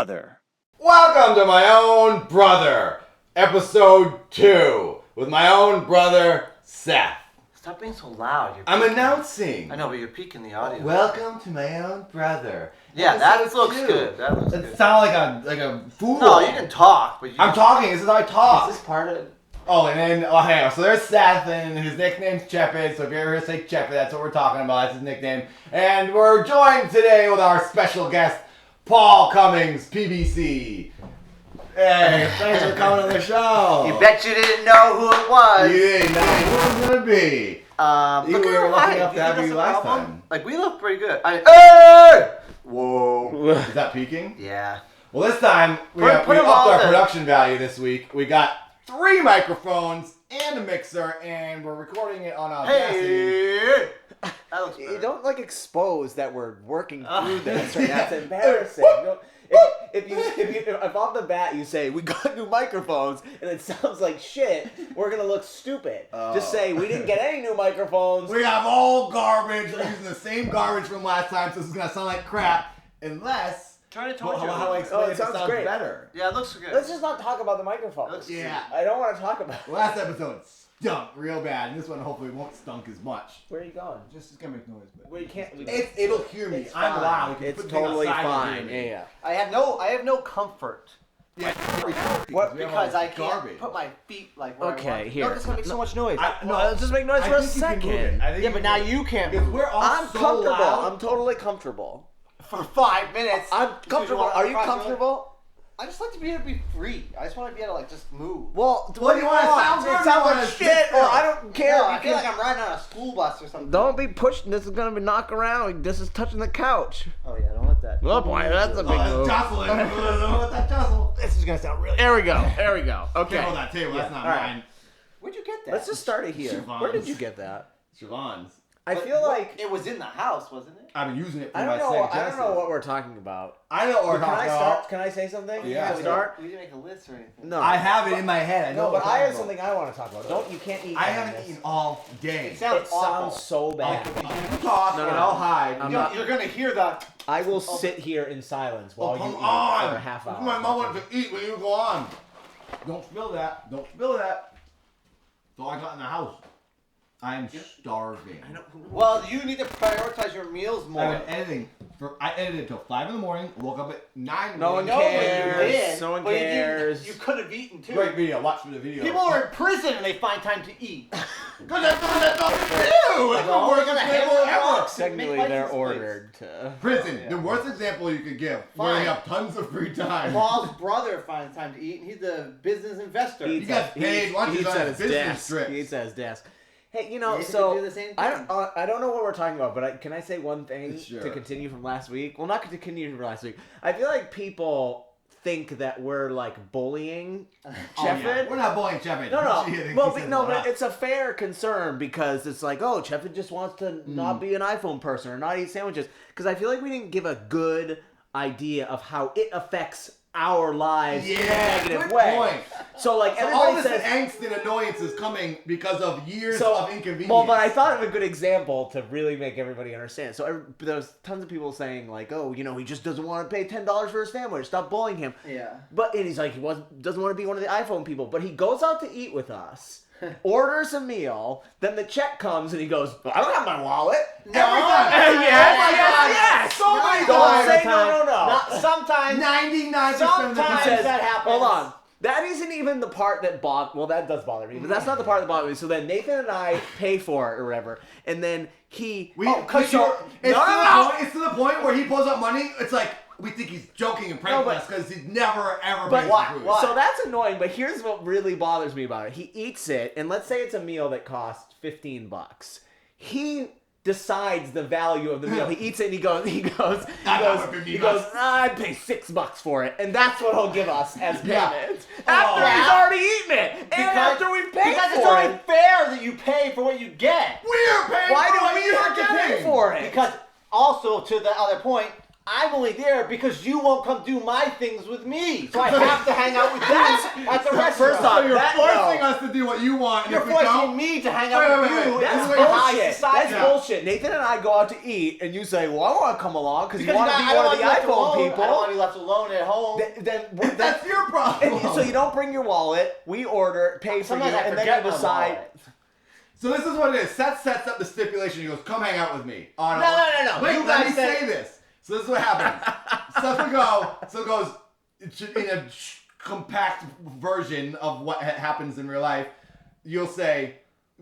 brother. Welcome to My Own Brother, episode 2, with my own brother, Seth. Stop being so loud. I'm announcing. I know, but you're peaking the audio. Welcome to My Own Brother. Yeah, that episode looks 2. good. That looks It good. sounds like a fool. No, you can talk, but I'm talking. This is how I talk. Is this part of? Oh, and then, hang on. So there's Seth, and his nickname's Cheffid. So if you ever hear say Cheffid, that's what we're talking about. That's his nickname. And we're joined today with our special guest, Paul Cummings, PBC. Hey, thanks for coming on the show. You bet you didn't know who it was. You didn't know who it was going to be. Look we at were our lucky light. enough to have you last time. Like, we look pretty good. Hey! Whoa. Is that peaking? Yeah. Well, this time, we Put upped them our all in. production value this week. We got 3 microphones and a mixer, and we're recording it on Audacity. Hey! That looks better. You don't expose that we're working through this right now. That's embarrassing. If off the bat you say we got new microphones and it sounds like shit, we're gonna look stupid. Just say we didn't get any new microphones. We have all garbage. We're using the same garbage from last time, so this is gonna sound like crap, unless Trying to talk how I explain it it sounds sounds great. better. Yeah, it looks good. Let's just not talk about the microphones. Yeah. I don't want to talk about it. Last episode stunk real bad, and this one hopefully won't stunk as much. Where are you going? Just it's gonna make noise, but We can't. it'll hear me. It's I'm fine. loud. We can It's put the thing totally outside and fine. hear me. Yeah. I have no comfort. Yeah. What? We have Because all I this can't garbage. put my feet like where I Okay, want. here. No, it's gonna make so much noise. No, Let's just make noise I for a think you can move it. second. I think Yeah, you but can now move it. you can't Because move. we're all I'm so comfortable. loud. I'm totally comfortable. For 5 minutes. I'm comfortable. Are you comfortable? I just like to be able to be free. I just want to be able to just move. Well, What do you want? Sound good? It sounds You like wanna shit, sit or there? I don't care. No, You I feel can- like I'm riding on a school bus or something. Don't be pushing. This is gonna be knock around. This is touching the couch. Oh yeah, don't let that. Oh boy, that's a big Oh, move. that's jostling. Let that jostle. This is gonna sound really. There we go. There we go. Okay. Careful that table. That's not all right. mine. Where'd you get that? Let's just start it here. Siobhan's. Where did you get that? Siobhan's. I feel like it was in the house, wasn't it? I've been using it for I my don't know. Sega I don't know Genesis. what we're talking about. I know what we're Can I talking start? about. Can I say something? Yeah. Can we start? We didn't make a list or anything. No. I have it in my head. I know No, what but we're I have talking something I want to talk about. Don't. You can't eat. about. I on haven't this. eaten all day. It sounds It awful. sounds so bad. You talk No, and no. I'll hide. I'm You're, not- you're gonna hear that. I will sit here in silence while you come eat on. for a half hour. My mom wanted to eat when you go on. Don't spill that. Don't spill that. That's all I got in the house. I am starving. Well, you need to prioritize your meals more. I've been editing. I edited until 5 in the morning. Woke up at 9 in the No one morning. No, but you cares. did. No one But you didn't- cares. You could have eaten too. Great video. Watch the video. People are in prison and they find time to eat. Because that's not you. That's the worst gonna example handle it ever. wrong. Technically, Make they're license ordered to. Prison. The worst example you could give. Where Fine. you have tons of free time. Paul's brother finds time to eat, and he's a business investor. You got paid lunches He eats on at his his business desk. trips. He eats at his desk. Hey, you know, Maybe they so do the same I thing. don't know what we're talking about, but can I say one thing Sure. to continue from last week? Well, not to continue from last week. I feel like people think that we're like bullying Oh, Cheffid. yeah. We're not bullying Cheffid. No, She thinks well, he says no, what but up. it's a fair concern because it's like, oh, Cheffid just wants to not be an iPhone person or not eat sandwiches. Because I feel like we didn't give a good idea of how it affects our lives in a negative good way. point. So like So all everybody this says. angst and annoyance is coming because of years So, of inconvenience. well, but I thought of a good example to really make everybody understand. So there's tons of people saying like, oh, you know, he just doesn't want to pay $10 for a sandwich. Stop bullying him. Yeah. But and he's like, doesn't want to be one of the iPhone people. But he goes out to eat with us, orders a meal, then the check comes and he goes, well, I don't have my wallet. Every time. Yes. So many Don't times. say no. Not sometimes. 99% of the Sometimes time. says, that happens. Hold on. That isn't even the part that well, that does bother me, but that's not the part that bothers me. So then Nathan and I pay for it or whatever, and then he... It's to the point where he pulls out money, it's like, we think he's joking and pranking us because he's never, ever But pays for food. what? So that's annoying, but here's what really bothers me about it. He eats it, and let's say it's a meal that costs $15. He decides the value of the meal. He eats it and he goes, I'd pay $6 for it. And that's what he'll give us as payment. After he's already eaten it. And after we've paid because it's for only it. fair that you pay for what you get. We're paying Why for do what we you're have to pay getting. for it? Because also, to the other point, I'm only there because you won't come do my things with me. So I have to hang out with you at the restaurant. First off, So you're forcing us to do what you want. And You're if we forcing don't, me to hang out with you. That's in high bullshit. society. That's bullshit. Nathan and I go out to eat, and you say, "Well, I want to come along because you Because want to be one of the iPhone people." I don't want to be left alone at home. that's your problem. And so you don't bring your wallet. We order, pay for Sometimes you, I and then forget you my decide. wallet. So this is what it is. Seth sets up the stipulation. He goes, "Come hang out with me." No. Wait, You let guys me said- say this. So this is what happens. Seth will go. So it goes in a compact version of what happens in real life. You'll say,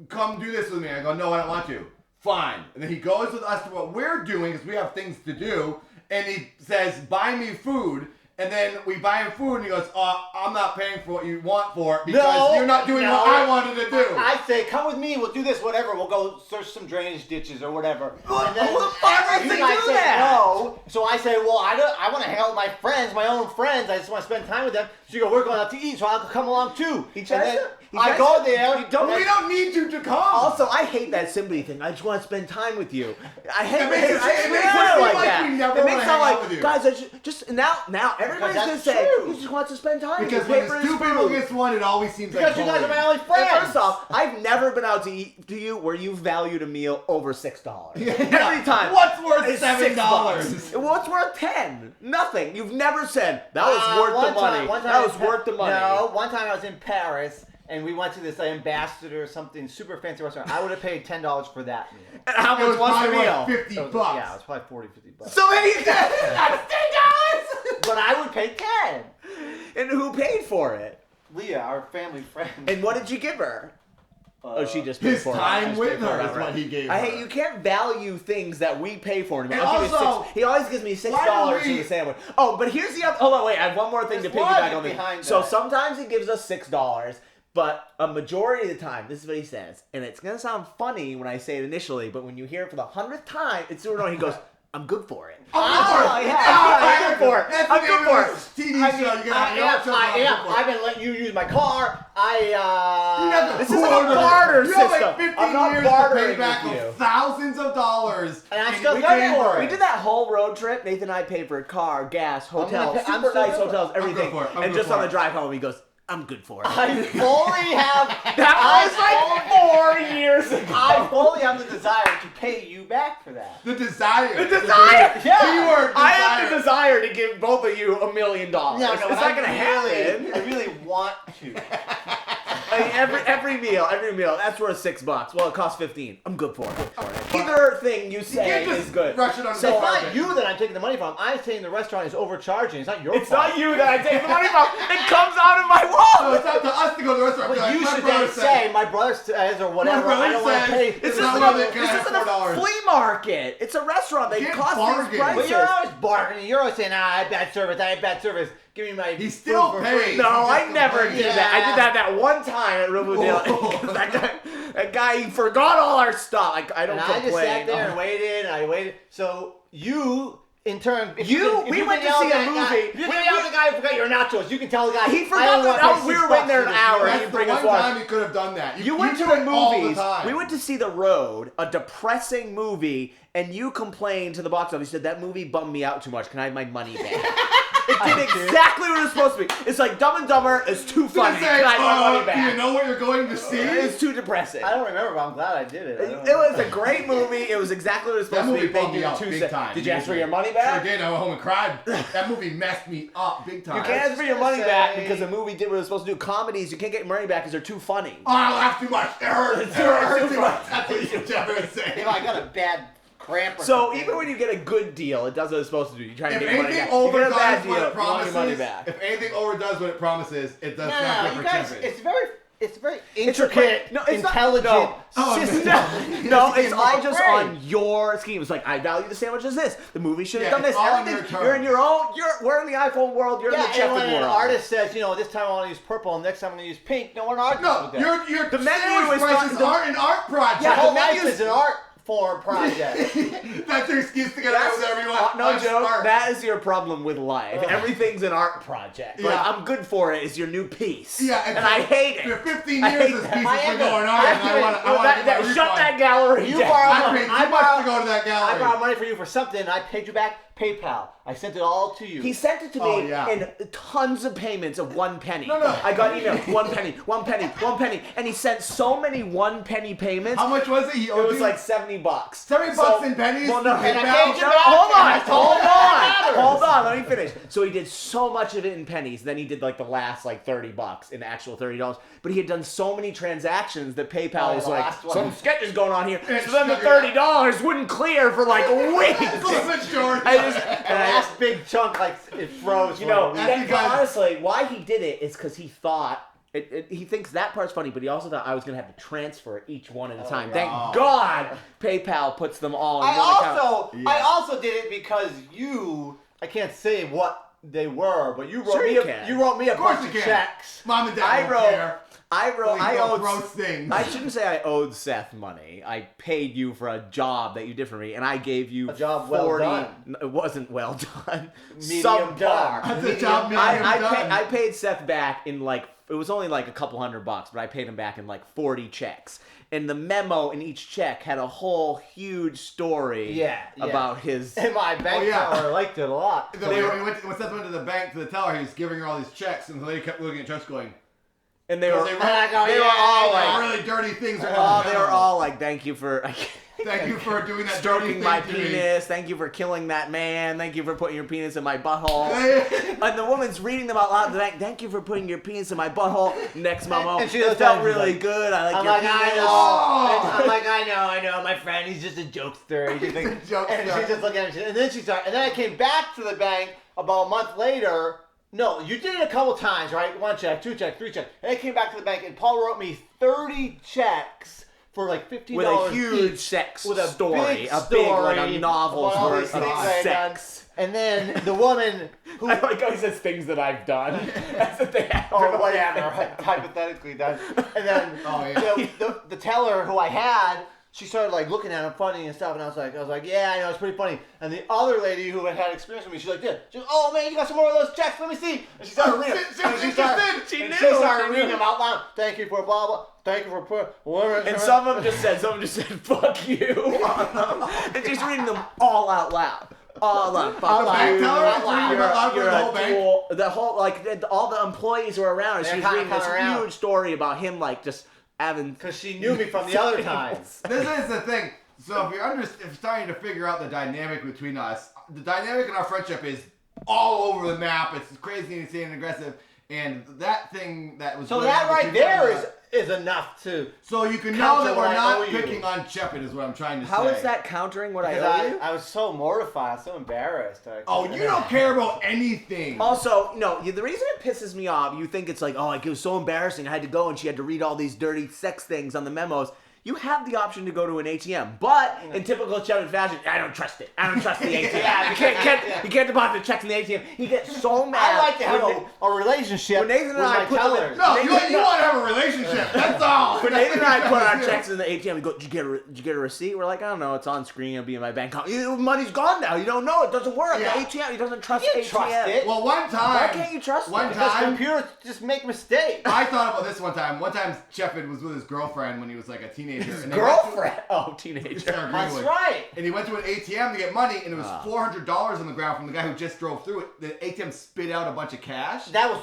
"Come do this with me." I go, "No, I don't want to." Fine. And then he goes with us to what we're doing because we have things to do. And he says, "Buy me food." And then we buy him food, and he goes, "I'm not paying for what you want for it because you're not doing what I wanted to do." I say, "Come with me. We'll do this. Whatever. We'll go search some drainage ditches or whatever." What? And then Who the fuck does you they guys do say that? no. So I say, "Well, I want to hang out with my friends, my own friends. I just want to spend time with them." So you go, "We're going out to eat, so I'll come along too." He And tries then to- he I tries go to- there. you don't- We don't need you to come. Also, I hate that sympathy thing. I just want to spend time with you. I hate It makes it it seem like like that. we never It wanna makes it hang sound out like, with you. guys, I just now everybody's Because gonna that's say true. he just wants to spend time. Because with you. when Pay there's for two his people food. against one, it always seems like Because you guys are my only And friends. first off, I've never been out to eat to you where you've valued a meal over $6. Yeah. Every time. What's worth It's $7? $6. What's worth 10? Nothing. You've never said that was worth the money. That was worth the money. No, one time I was in Paris and we went to this ambassador or something super fancy restaurant. I would have paid $10 for that meal. And how It was much was the probably meal? like $50. Yeah, it was probably $40-50. So then you got $10. But I would pay 10. And who paid for it? Leah, our family friend. And what did you give her? Oh, she just paid His for it. time She with paid for her it is outright. what he gave I her. hate you can't value things that we pay for. And I'll give you also, he always gives me $6 why for do we- the sandwich. Oh, but here's the other. Hold on, wait. I have one more thing There's to piggyback logic on this. behind So that. sometimes he gives us $6, but a majority of the time, this is what he says, and it's gonna sound funny when I say it initially, but when you hear it for the 100th time, it's sort of he goes, "I'm good for it." Oh, yeah, I'm good for it. That's I'm the good name for of it. this TV show. You I am. I've been letting you use my car. This isn't a barter You have system. like 15 I'm not years to bartering pay back with you. of thousands of dollars. And I'm still we good paid for We it. did that whole road trip. Nathan and I paid for a car, gas, hotel, I'm super still nice good. hotels, I'm good everything. for it. I'm And good just for on the it. drive home, he goes, "I'm good for it." I fully have. That was like 4 years ago. I fully have the desire to pay you back for that. The desire. The desire. Yeah. Keyword I have the desire. desire to give both of you $1 million. No, it's not I gonna happen. I really want to. I mean, every meal, that's worth $6. Well, it costs 15. I'm good for it. Either thing you say can't just is good. rush it on So the It's carpet. not you that I'm taking the money from. I'm saying the restaurant is overcharging. It's not your It's fault. not you that I take the money from. It comes out of my So wallet. it's up to us to go to the restaurant. But Like, you my should brother then said- say, my brother says, or whatever, brother I don't want to says- pay. It's This not isn't worth a, it. Can I this have isn't a $4? flea market. It's a restaurant. They You can't cost bargain. these But prices. you're always bargaining. You're always saying, I had bad service. I had bad service. Give me my He still food for pays. free. No, He I just never complains. did that. I did that one time at Riverdale. Whoa. that guy, he forgot all our stuff. I don't And I complain. just sat there and waited, and I waited. So you, in turn, if You- can- if we you went can to yell see a at that guy- movie. If you can yell at the guy who forgot your nachos, you can tell the guy, He I forgot only that want to pay we were $6 waiting there for an this hour. meal. You That's bring the us one watch. time you could have done that. You went to do the it all the movies. time. We went to see The Road, a depressing movie, and you complained to the box office. You said, "That movie bummed me out too much. Can I have my money back?" It did exactly what it was supposed to be. It's like Dumb and Dumber is too Did funny. it say, Can I have my money do back? you know what you're going to see? It's too depressing. I don't remember, but I'm glad I did it. I don't It was a great movie. It was exactly what it was That supposed to movie be. They bummed me did out two big sec- time. Did you ask for your money back? Sure did. I went home and cried. That movie messed me up big time. You can't ask for your gonna money back say- because the movie did what it was supposed to do. Comedies, you can't get your money back because they're too funny. Oh, I laughed too much. It hurt. It hurt too much. That's what you would say. If I got a bad cramp or So something. even when you get a good deal, it does what it's supposed to do. You try and If get your money anything back. You get a bad overdoes deal, what it you want promises, your money back. if anything overdoes what it promises, it does not No, good you for guys, Cheffid. it's very Intricate. intricate, No, it's not- intelligent no. Oh, system. No, it's It's all just great. on your scheme. It's like, I value the sandwich as this. The movie should have Yeah, done this. it's all on Everything- your terms. You're in your own. We're in the iPhone world. You're Yeah, in the and when Cheffid an world. artist says, this time I want to use purple, and next time I'm going to use pink, no one argues No, with that. your The menu sandwich is not- prices aren't an art project. My Yeah, whole the life menu's- is an art form project. That's your excuse to get away with whatever you want. No I'm joke. smart. That is your problem with life. Everything's an art project. Like, Yeah. I'm good for it. It's your new piece. Yeah, and I hate For it. 15 I years, hate this that. piece I has been end up- going on, I and I want Well, to get my shut refund. that gallery You down. borrow I money. paid too I much borrow- to go to that I gallery. borrowed money for you for something, and I paid you back PayPal. I sent it all to you. He sent it to Oh, me yeah. in tons of payments of 1 penny. No. I got email, 1 penny, 1 penny, 1 penny, and he sent so many 1 penny payments. How much was it? He owed It was you? like $70. $70 in pennies? Well, no, PayPal? and I can't get back. hold on, let me finish. So he did so much of it in pennies, then he did like the last like $30 in actual $30. But he had done so many transactions that PayPal was the like, last one. some sketch is going on here. And So then the sugar. $30 wouldn't clear for like a week. Listen, George. The last big chunk, like, it froze. You know, That's and because- honestly, why he did it is because he thought he thinks that part's funny, but he also thought I was gonna have to transfer each one at a time. Thank wow. God PayPal puts them all in one account. I also did it because I can't say what they were, but you wrote Sure me you a, can. you wrote me a Of course bunch you of can. checks. Mom and Dad I don't wrote. care. I owed gross things. I shouldn't say I owed Seth money. I paid you for a job that you did for me, and I gave you A job well 40. done. No, it wasn't well done. Medium Subpar. done. That's a job medium done. I paid Seth back in like, it was only like a couple $100, but I paid him back in like 40 checks. And the memo in each check had a whole huge story Yeah. about his. And my bank yeah. teller liked it a lot. When Seth went to the bank to the teller, he was giving her all these checks, and the lady kept looking at checks going, And they were, they were all like, really dirty things. they were all like, thank you for. Thank you for doing that dirty Stroking thing my to me." penis. Thank you for killing that man. Thank you for putting your penis in my butthole. And the woman's reading them out loud. Like, thank you for putting your penis in my butthole. Next memo. And she It looked felt at me really like- good. I like I'm your like, penis. I know. Oh. I'm like, I know. My friend, he's just a jokester. He's just like, He's a jokester. And she's just looking at me. And then she started. And then I came back to the bank about a month later. No, you did it a couple times, right? 1 check, 2 check, 3 check. And I came back to the bank, and Paul wrote me 30 checks for like $50 With a huge each, sex with a story. big a big, like story a novel's about all worth these of things I had done. sex. And then the woman who I like how he says things that I've done. That's what they have. or whatever, hypothetically done. And then the teller who I had, she started like looking at him funny and stuff, and I was like, yeah, I know, it's pretty funny. And the other lady who had experience with me, she's like, yeah, she's like, oh man, you got some more of those checks? Let me see. And she started reading. She She started reading them out loud. Thank you for blah blah. Thank you for whatever. And some of them just said, fuck you on them. And she's reading them all out loud. All out. Fuck bank you. teller? Out loud. Reading them out loud for You're the a whole bank? tool. The whole, like, all the employees were around. And They're she was kinda reading this coming around. huge story about him, like, just having. Because she knew me from the other times. This is the thing. So if you're starting to figure out the dynamic between us, the dynamic in our friendship is all over the map. It's crazy, insane, and aggressive. And that thing that was So going that on right between there us- is enough to. So you can know counter that what we're I not owe you. picking on Cheffid is what I'm trying to say. How is that countering what I Because owe you? I was so mortified, so embarrassed. Oh, you don't care about anything. Also, no, the reason it pisses me off, you think it's like, oh, like, it was so embarrassing. I had to go and she had to read all these dirty sex things on the memos. You have the option to go to an ATM, but in typical Cheffid fashion, I don't trust it. I don't trust the ATM. You can't deposit checks in the ATM. He gets so mad. I like to have a relationship when Nathan with and I my put them in- tellers. No, Nathan- you want to have a relationship. That's all. When Nathan and I put our checks in the ATM, we go, did you get a receipt? We're like, I don't know, it's on screen, it'll be in my bank account. Money's gone now. You don't know. It doesn't work. Yeah. The ATM, he doesn't trust You ATM. can't trust it. Well, one time. Why can't you trust One it? Because time. computers just make mistakes. I thought about this one time. One time, Cheffid was with his girlfriend when he was like a teenager. and they Girlfriend? Oh, went to- teenager. Sarah That's Greenwood. right. And he went to an ATM to get money, and it was $400 on the ground from the guy who just drove through it. The ATM spit out a bunch of cash. That was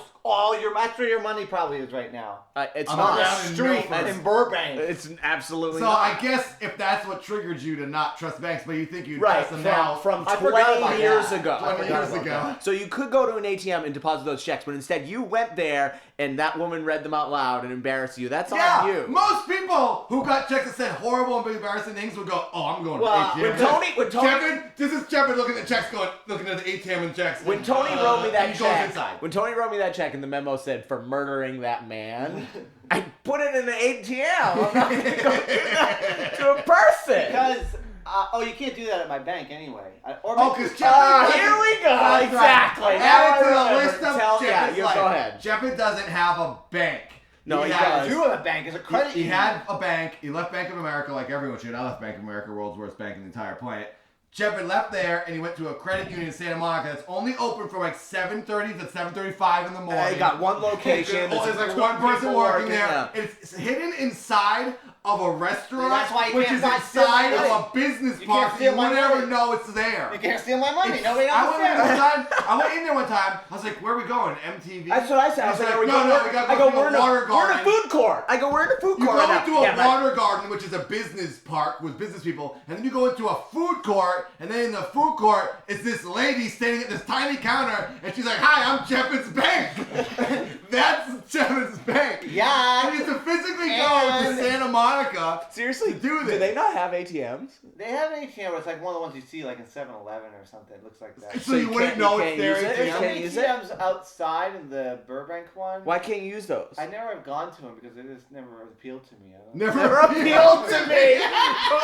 that's where your money probably is right now. It's I'm not. around On the in street Milford. in Burbank. It's absolutely So not. I guess if that's what triggered you to not trust banks, but you think you Right, trust them now. from I forgot 20 about years that. ago. 20 years about ago. that. So you could go to an ATM and deposit those checks, but instead you went there and that woman read them out loud and embarrassed you. That's Yeah, on you. most people who got checks that said horrible and embarrassing things would go, "Oh, I'm going Well, to the ATM." when Tony- Cheffid, this is Cheffid looking at checks, looking at the ATM and checks. When Tony wrote me and that he goes check, inside. when Tony wrote me that check and the memo said for murdering that man, I put it in the ATM. I'm not going to go do that to a person. Because, you can't do that at my bank anyway. Because Cheffid. Here we go. That's Exactly. Right. Now Add I it to the remember. list of Tell- yeah, Cheffid's you life. go ahead. Cheffid doesn't have a bank. No, he has- does. do have a bank. It's a credit He union. had a bank. He left Bank of America like everyone should. I left Bank of America, world's worst bank in the entire planet. Cheffid left there and he went to a credit union in Santa Monica that's only open from like 7:30 to 7:35 in the morning. They got one location. There's like one person working there. Yeah. It's hidden inside of a restaurant, that's why you which can't is steal inside my of money. a business You park. can't steal You my would never money. know it's there. You can't steal my money. Nobody I went in understands. I went in there one time. I was like, "Where are we going? MTV?" That's what I said. I was like, no, we we got to go to we're a water We're in garden. a food court. I go, we're in a food You court. go right into now. a water garden, which is a business park with business people, and then you go into a food court, and then in the food court is this lady standing at this tiny counter, and she's like, "Hi, I'm Cheffid's bank." That's Cheffid's bank. Yeah. You need to physically go to Santa Monica. Seriously, to do this. Do they not have ATMs? They have an ATM, but it's like one of the ones you see like in 7-Eleven or something. It looks like that. So you wouldn't can't- know you it's can't their use it? There's ATM. some Can't use it? ATMs outside in the Burbank one. Why can't you use those? I never have gone to them because they just never appealed to me. I don't Never appealed to me.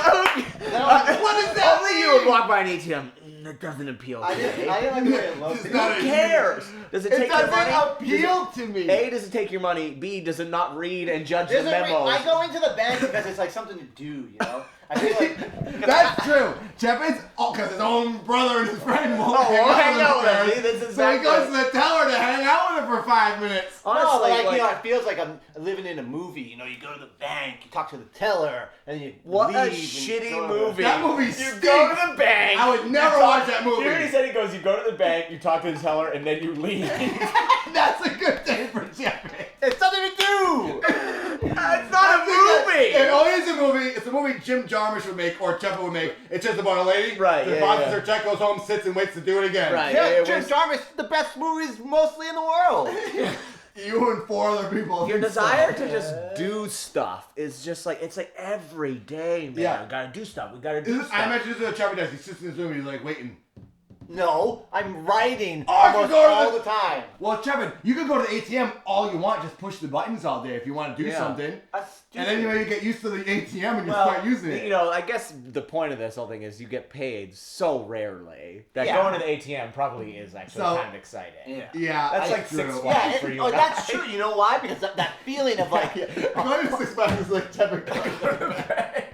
What is that? Only you would walk by an ATM. It doesn't appeal to me. I didn't like the way it looked. It's not Who cares? Does it It take your doesn't money? appeal to me. A, does it take your money? B, does it not read and judge the There's a memos? I go into the bank because it's like something to do, you know? I feel like... That's true. Cheffid's, because his own brother and his friend won't hang out with him. him. This is So he exactly- goes to the teller to hang out with him for 5 minutes. No, Honestly, but like, you know, it feels like I'm living in a movie. You know, you go to the bank, you talk to the teller, and then you what leave a and shitty go to- movie. That movie You stinks. go to the bank. I would never you watch that movie. You already said he goes, you go to the bank, you talk to the teller, and then you leave. That's a good day for Cheffid. It's something to do! It's not a movie! It always is a movie. It's a movie Jim Jarmusch would make or Cheffid would make. It's just about a lady. Right, yeah, Deposits yeah. her check, goes home, sits, and waits to do it again. Right. Yeah, it Jim was- Jarmusch, the best movies mostly in the world. You and 4 other people. Your think so. desire to just do stuff is just like, it's like every day, man. Yeah. We gotta do stuff. We gotta do stuff. I imagine this is what Cheffid does. He sits in his room and he's like waiting. No, I'm writing Oh, I could almost go to all the- the time. Well, Cheffid, you can go to the ATM all you want. Just push the buttons all day if you want to do Yeah. something. That's And then you get used to the ATM and you Well, start using it. you know, I guess the point of this whole thing is you get paid so rarely that Yeah. going to the ATM probably is actually So- kind of exciting. Yeah. Yeah, That's like true. 6 Yeah, months for you. that's true. You know why? Because that feeling of like, Going to 6 months is like Cheffid going to the bank.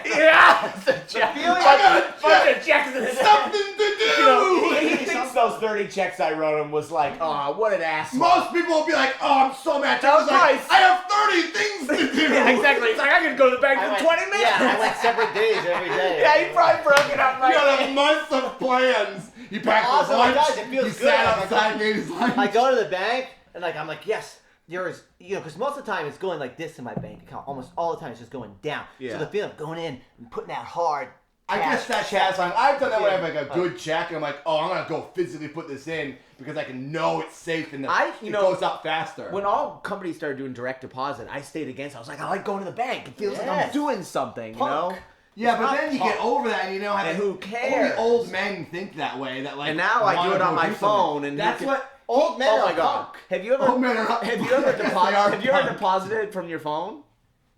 Yeah! the feeling I got a Bunch of checks in his Something to do! You know, he thinks those 30 checks I wrote him was like, oh, what an asshole. Most people will be like, "Oh, I'm so mad." That was like, nice. I have 30 things to do. Yeah, exactly. It's like, I could go to the bank I for went- 20 minutes. Yeah, I went separate days every day. Yeah, he probably broke it up You like got a month of plans. He packed his Also, lunch. guys, it feels he good. sat Like, outside and ate his lunch. I go to the bank and like I'm like, yes, yours, you know, because most of the time it's going like this in my bank account. Almost all the time it's just going down. Yeah. So the feeling of going in and putting that hard. I guess cash that's check. satisfying. I've done that when I have like a Yeah. good check and I'm like, oh, I'm gonna go physically put this in because I can know it's safe and you it know, goes up faster. When all companies started doing direct deposit, I stayed against it. I was like, I like going to the bank. It feels like I'm Yes. doing something, you Punk. know? yeah, It's but not then you get fun. over that and you know how And to- who cares? Only old men think that way. That like. And now I wanna do it on go my do something. phone and that's you can- what. Old men Oh are my god. punk. Have you ever Old men are- have you ever Yes, they deposited are have you ever punk. deposited from your phone?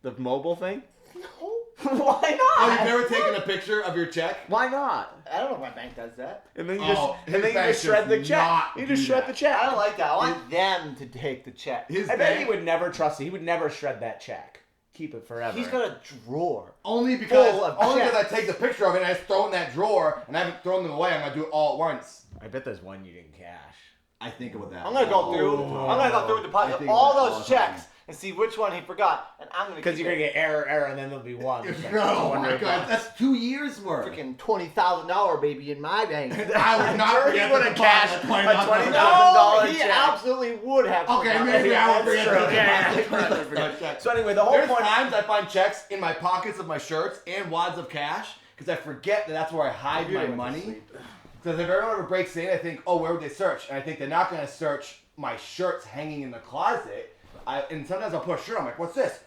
The mobile thing? No. Why not? Oh, you've never taken a picture of your check? Why not? I don't know if my bank does that. And then you Oh, just his and then you bank just shred the does check. not You just do shred that. the check. I don't like that. I want them to take the check. His I bet bank, he would never trust it. He would never shred that check. Keep it forever. He's got a drawer. only because full of I checks. take the picture of it and I just throw it in that drawer and I haven't thrown them away. I'm gonna do it all at once. I bet there's one you didn't cash. I think about that. I'm gonna go through. Oh. I'm gonna go through and I deposit think all about that all those the time. checks and see which one he forgot, and I'm gonna Because keep you're gonna it. get error, and then there'll be one. It's like Oh my $200. god, that's 2 years worth. freaking $20,000 baby in my bank. I would not sure he forget would've to cashed deposit a $20,000. No, $20,000 he check. absolutely would have. Okay, forgotten. maybe I would That's forget true. to Yeah, deposit yeah. $20,000 check. So anyway, the whole There's point. times I find checks in my pockets of my shirts and wads of cash because I forget that that's where I hide my money. Because if everyone ever breaks in, I think, oh, where would they search? And I think they're not going to search my shirts hanging in the closet. And sometimes I'll put a shirt. I'm like, what's this?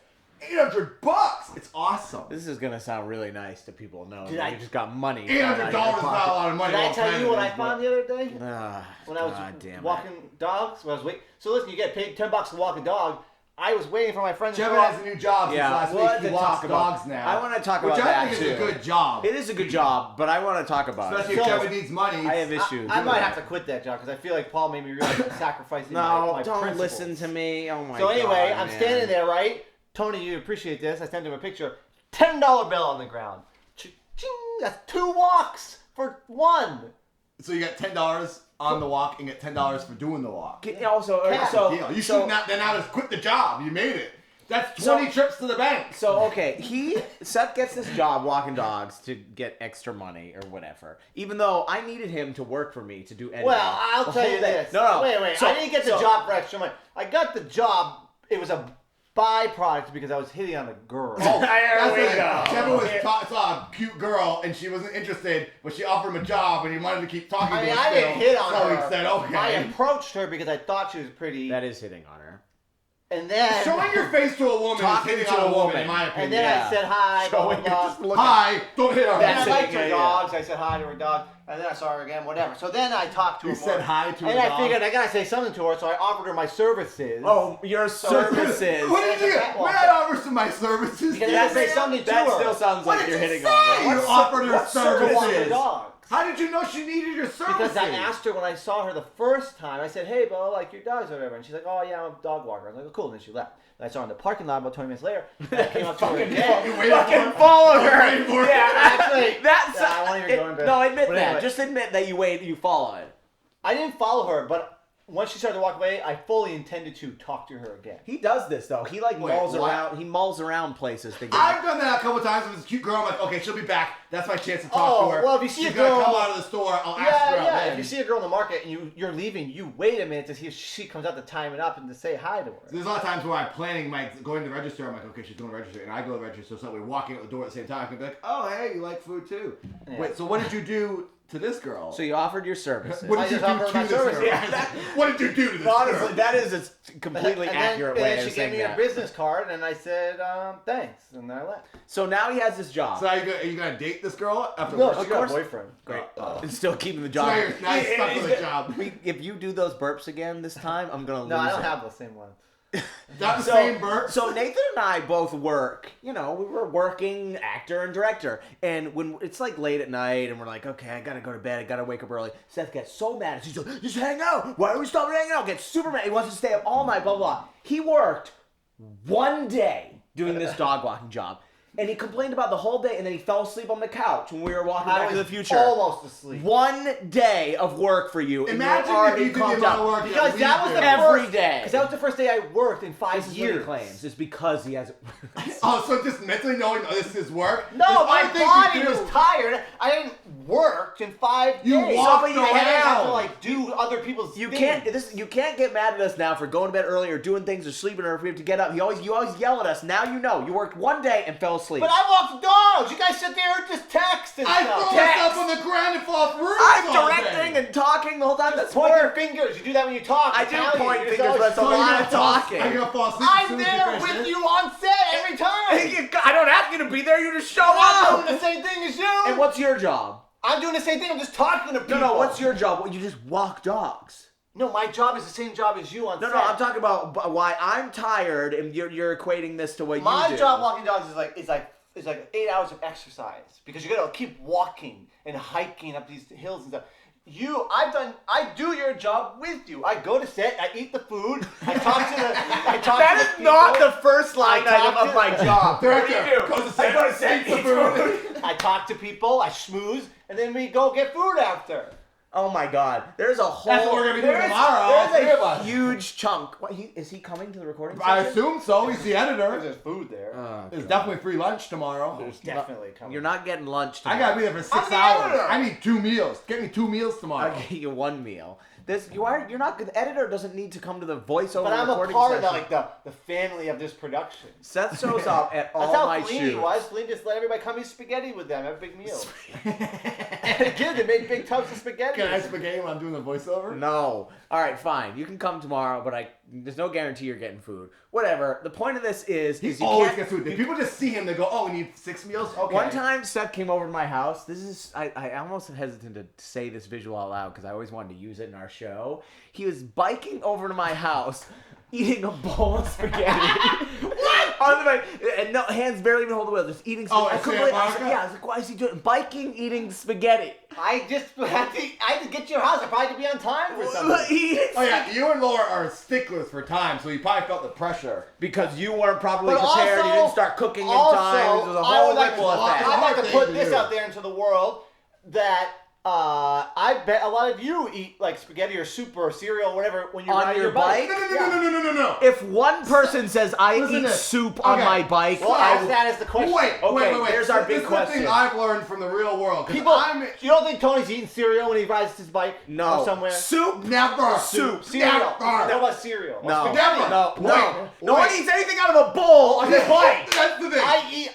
$800. It's awesome. This is gonna sound really nice to people knowing Did that I- you just got money. $800 is not a lot of money. Did I all tell time you what it I is, found but- the other day? When I was damn walking dogs, when I was waiting. So listen, you get paid $10 to walk a dog. I was waiting for my friend to Cheffid show has up. a new job since Yeah, last we'll week. have He to walks talk about- dogs now. I want to talk which about I that think is too. a good job. It is a good job, but I want to talk about Especially it. if So- Cheffid needs money. I have issues. I might have to quit that job because I feel like Paul made me realize I'm sacrificing No, my don't principles. listen to me. Oh my god. So anyway, I'm man. standing there, right? Tony, you appreciate this. I sent him a picture. $10 bill on the ground. Ching, that's 2 walks for 1. So you got $10 on the walk and get $10 for doing the walk. Also, Deal. You should not just quit the job. You made it. That's 20 trips to the bank. So okay, Seth gets this job walking dogs to get extra money or whatever. Even though I needed him to work for me to do editing. Well, I'll tell you this. No. Wait. So, I didn't get the job for extra money. I got the job. It was a byproduct because I was hitting on a girl. Oh, there we go. Kevin saw a cute girl and she wasn't interested, but she offered him a job and he wanted to keep talking to her. I didn't hit on her. So he said, okay. I approached her because I thought she was pretty. That is hitting on her. And then showing your face to a woman Talking is hitting to on a a woman, woman. in my opinion. And then I said hi. Showing blah, blah, blah. Hi, don't hit her. And I That's liked it, her yeah, dogs. I said hi to her dog. And then I saw her again, whatever. So then I talked to her You more. said hi to her And dog. I figured I gotta say something to her, so I offered her my services. Oh, your services. What did you get? May I offer some of my services? Because I say something to That her. still sounds What like did you're you hitting say? on her. You offered her To walk the services. dogs. How did you know she needed your services? Because I asked her when I saw her the first time, I said, hey, Bo, like your dogs or whatever. And she's like, oh, yeah, I'm a dog walker. I was like, oh, cool. And then she left. And I saw her in the parking lot about 20 minutes later. And I came up to her again. Fucking follow her. Yeah, actually, That's I won't even go into it. No, admit But that. anyway. Just admit that you followed. I didn't follow her, but once she started to walk away, I fully intended to talk to her again. He does this though. He like mulls what? around. He mulls around places. I've done that a couple times with this cute girl. I'm like, okay, she'll be back. That's my chance to talk to her. Well, if you see She's a girl, gonna come out of the store. I'll ask her out then. If you see a girl in the market and you're leaving, you wait a minute to see if she comes out to time it up and to say hi to her. There's a lot of times where I'm planning going to the register. I'm like, okay, she's going to register, and I go to the register. So we're walking out the door at the same time. I can be like, oh, hey, you like food too? Yeah. Wait, so what did you do to this girl? So you offered your services. What did you I just offered do my to this services. girl? Yeah. What did you do to this Honestly, girl? that is a completely accurate way and then of she gave saying me that. a business card, and I said, thanks, and I left. So now he has this job. So are you gonna date this girl after No, work? she Of got a course. boyfriend. Great. Oh. And still keeping the So job. now you're stuck with a job. If you do those burps again this time, I'm gonna lose. No, I don't it. have the same one. Not the same burp. So Nathan and I both work. You know, we were working actor and director. And when it's like late at night and we're like, okay, I gotta go to bed. I gotta wake up early. Seth gets so mad. He's like, just hang out. Why are we stopping hanging out? Gets super mad. He wants to stay up all night, blah, blah, blah. He worked one day doing this dog walking job. And he complained about the whole day, and then he fell asleep on the couch when we were walking back to the future. Almost asleep. 1 day of work for you. and Imagine you're already if you did the conked amount of out. work Because that was the Every first, day. Because that was the first day I worked in 5 This is what years. he claims. It's because he has. Oh, so just mentally knowing this is work? No, There's my other things body you do. was tired. I didn't work in 5 You days. walked So, but I didn't have to around. like do other people's You things. you can't get mad at us now for going to bed early or doing things or sleeping or if we have to get up. You always yell at us. Now you know. You worked 1 day and fell asleep. But I walked dogs. You guys sit there and just text and I stuff. throw myself on the ground and fall off roofs I'm all directing day. and talking the whole time. That's Point your work. fingers. You do that when you talk. I I'm do telling point you. fingers, You're but it's a so- lot of talking. I'm gonna fall asleep as I'm soon as there you finish with it. you on set every time. I don't ask you to be there. You just show I'm up. doing the same thing as you. And what's your job? I'm doing the same thing. I'm just talking to people. No. What's your job? Well, you just walk dogs. No, my job is the same job as you on set. No. I'm talking about why I'm tired, and you're equating this to what My you do. job walking dogs is like 8 hours of exercise because you gotta keep walking and hiking up these hills and stuff. I do your job with you. I go to set, I eat the food, I talk to That the is not people. the first line I item talk of my to- job. Right What do there. you do? Goes to I go to set, set, eats the eat food. I talk to people, I schmooze, and then we go get food after. Oh my God! There's a whole. That's what we're gonna be doing there's- tomorrow, all three There's of a us. huge chunk. What, is he coming to the recording I session? assume so. He's the editor. There's food there. There's definitely free lunch tomorrow. There's definitely coming. You're not getting lunch I tomorrow. gotta be there for 6 I'm the hours. editor. I need 2 meals. Get me 2 meals tomorrow. I'll get you one meal. You're not. The editor doesn't need to come to the voiceover But I'm a recording part session. of the family of this production. Seth shows up at all That's how my Fellini shoots. was. Fellini just let everybody come eat spaghetti with them, have a big meal. Again, they made big tubs of spaghetti. Can I spaghetti when I'm doing the voiceover? No. All right, fine. You can come tomorrow, but there's no guarantee you're getting food. Whatever. The point of this is He you always can't. gets food. If people just see him, they go, "Oh, we need 6 meals." Okay. One time, Seth came over to my house. I almost am hesitant to say this visual out loud because I always wanted to use it in our show. He was biking over to my house, eating a bowl of spaghetti. What? and no hands barely even hold the wheel, just eating Oh, spaghetti. I was like, I was like, why is he doing biking, eating spaghetti? I had to get to your house. I probably had to be on time for something. Oh yeah, you and Laura are sticklers for time, so you probably felt the pressure. Because you weren't properly But prepared, you also- didn't start cooking in Also, time. It was a I whole would like ripple effect. I'd like to Hard put thing this to do. out there into the world that I bet a lot of you eat like spaghetti or soup or cereal or whatever when you're On riding your your bike. No. If one person says I Listen eat to this. soup on Okay. my bike, Well, I ask that as the question. Wait. there's our big This is the question. thing I've learned from the real world. 'Cause People, I'm you don't think Tony's eating cereal when he rides his bike? no Or somewhere. soup. never Soup. Cereal. Never. What about cereal? Or No. spaghetti? No, Wait. no one eats anything out of a bowl on his bike. That's the thing.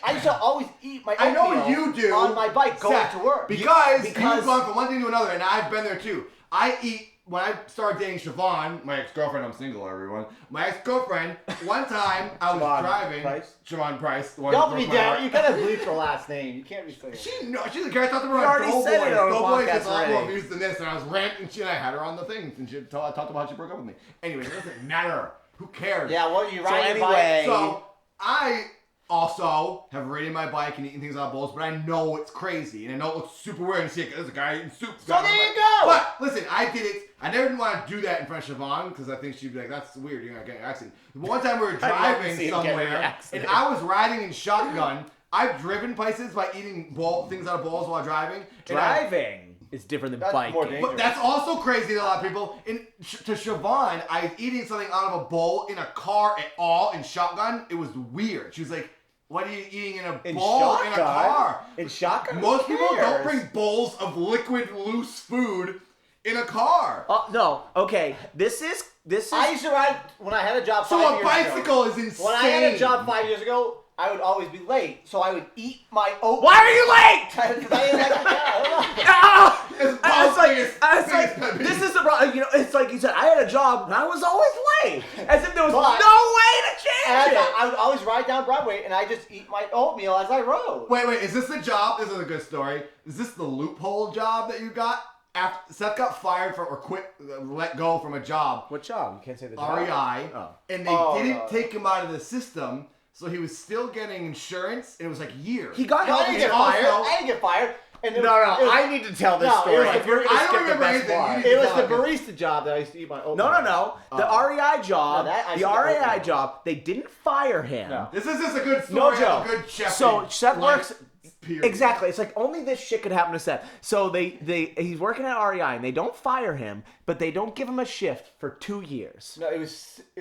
I used to always eat my I know oatmeal you do. on my bike going Seth, to work. Because Because- you've gone from one thing to another, and I've been there too. I eat, when I started dating Siobhan, my ex-girlfriend, I'm single, everyone. My ex-girlfriend, one time I was Siobhan driving. Price? Siobhan Price. The one Don't that be broke my down. heart. You gotta bleep her last name. You can't be saying. She knows. She's a character. I thought they were You already Go said Boys. it on the Go Boys podcast is a lot more already. views than this, and I was ranting and I had her on the things, and she talked about how she broke up with me. Anyway, it doesn't matter. Who cares? Yeah, well, you So ride your anyway- bike. So I also have ridden my bike and eaten things out of bowls, but I know it's crazy and I know it looks super weird and see there's a guy eating soup. So there you go. But listen, I did it. I never didn't want to do that in front of Siobhan because I think she'd be like, "That's weird. You're gonna get an accident." But one time we were love to driving see him get in an somewhere accident. and I was riding in shotgun. I've driven places by eating things out of bowls while driving. and I- Driving is different than That's biking. more dangerous. but that's also crazy to a lot of people. And to Siobhan, I was eating something out of a bowl in a car at all in shotgun. It was weird. She was like, "What are you eating in a In bowl in a shotgun? car?" In shotgun? Most Who people don't cares? bring bowls of liquid loose food in a car. No. Okay. This is. I used to ride when I had a job 5 So years a ago. bicycle is insane. When I had a job 5 years ago, I would always be late, so I would eat my oatmeal. Why are you late? Because I didn't like the car. I don't know. Ah! It's I was like, biggest- I was biggest like, pet this peeve. is the problem. You know, it's like you said, I had a job and I was always late, as if there was But- no way to And change it. I would always ride down Broadway, and I just eat my oatmeal as I rode. Wait, is this the job? This is a good story. Is this the loophole job that you got? After Seth got fired or quit, let go from a job. What job? You can't say the job. REI, Oh. and they Oh, didn't no. take him out of the system, so he was still getting insurance, and it was like years. He got No, I health didn't get insurance. fired. also- I didn't get fired. And No, it no, was- it was- I need to tell this No, it story. was the- If you're gonna I don't skip the remember best anything. part. You need It was the Fuck. barista job that I used to eat my oatmeal. No. The REI job, No, that- I the see REI oatmeal. job, they didn't fire him. No. This is just a good No story. joke. A good chef. So Seth works period. exactly. It's like only this shit could happen to Seth. So he's working at REI and they don't fire him, but they don't give him a shift for 2 years. No, it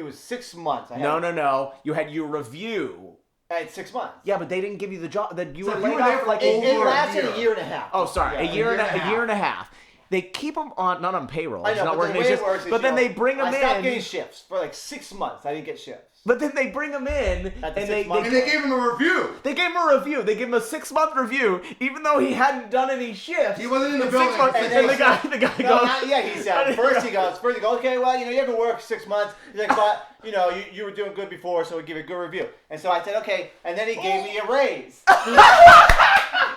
was 6 months. I had, No. You had your review. I had 6 months. Yeah, but they didn't give you the job. That you So were you laid were there off for like over It a lasted year. a year and a half. Oh, sorry, Yeah, a year and a half. year and a half. They keep him on not on payroll. I He's know, not but working the way his it works shifts. is, But you then know, they bring him I stopped in. getting shifts for like 6 months. I didn't get shifts. But then they bring him in At the and 6 months. And they gave him a review. they gave him a review. They gave him a 6-month review, even though he hadn't done any shifts. He wasn't in the 6 building. months, And and they the guy No, goes, not yet. He said first he goes, okay, well, you haven't worked 6 months. He's like, but you were doing good before, so we give you a good review. And so I said, okay. And then he gave me a raise.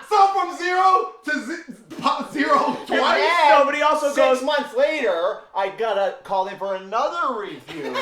So from zero to zero And twice. then, Nobody also 6 goes- months later, I got called in for another review.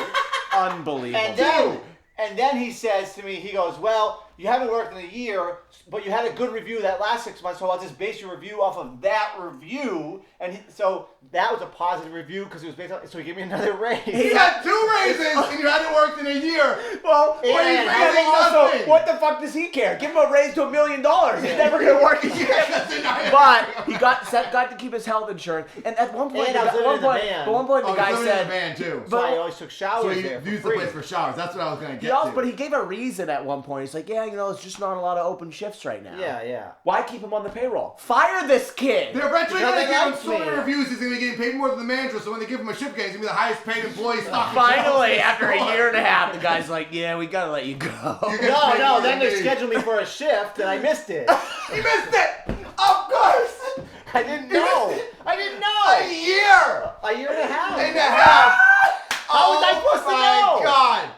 unbelievable. And then he says to me, he goes, well, you haven't worked in a year, but you had a good review that last 6 months, so I'll just base your review off of that review. And so that was a positive review because it was based on, so he gave me another raise. He had 2 raises and you hadn't worked in a year. Well, Yeah, but he's and raising also- nothing. What the fuck does he care? Give him a raise to $1 million. He's never gonna work again. But Seth got to keep his health insurance, and at one point, And I was living in the van. at one point, Oh, the guy he's living in said, the van too. So I always took showers So you there for used the free. place for showers. That's what I was gonna get to. but he gave a reason at one point. He's like, yeah, it's just not a lot of open shifts right now. Yeah. Why keep him on the payroll? Fire this kid. They're eventually Because gonna they give him like so many me. reviews. He's gonna be getting paid more than the manager. So when they give him a shift game, he's gonna be the highest paid employee. Stocking Finally, shelves. after a year and a half, the guy's like, yeah, we gotta let you go. You're gonna pay No, more then than they me. scheduled me for a shift and I missed it. He missed it. Of course. I didn't know. I didn't know. A year A year and a half. and a half. How was I supposed to know?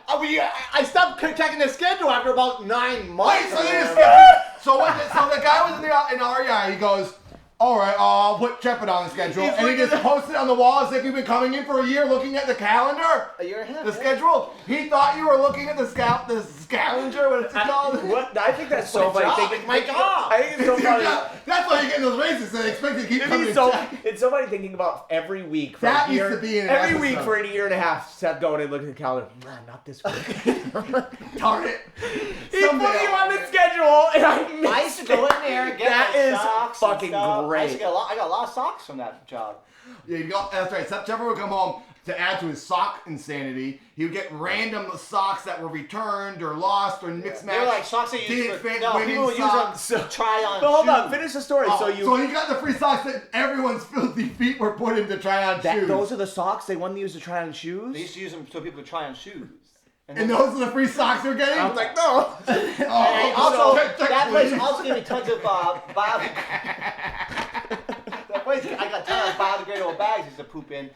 Oh my God. I stopped checking the schedule after about 9 months. Wait, so or they just whatever. so the guy was in REI. He goes, all right, I'll put Cheffid on the schedule. And he just posted on the wall as if you've been coming in for a year looking at the calendar. A year and a half. The schedule. He thought you were looking at the scavenger, what it's called. What? I think that's so funny. It's my job. I think it's so funny. That's why you're getting those raises, so they expect you to keep coming. It's so funny thinking about every week for That a year. needs to be in an every episode. week for a year and a half. Seth going and looking at the calendar. Nah, not this week. Darn it. He put you on the schedule, and I missed I used to go in there and get That my is socks fucking and stuff. great. I got a lot of socks from that job. Yeah, you go, that's right. September would come home to add to his sock insanity. He would get random socks that were returned or lost or mixed matched. They were like socks that you use for fit no, women's people would socks. use them to try on But hold shoes. on, finish the story. Oh, So he got the free socks that everyone's filthy feet were put in to try on shoes. those are the socks they wanted to use to try on shoes? They used to use them so people could try on shoes. And those are the free socks you're getting? I was like, no. And also, check, that place please. also gave me tons of that place, I got tons of biodegradable bags used to poop in.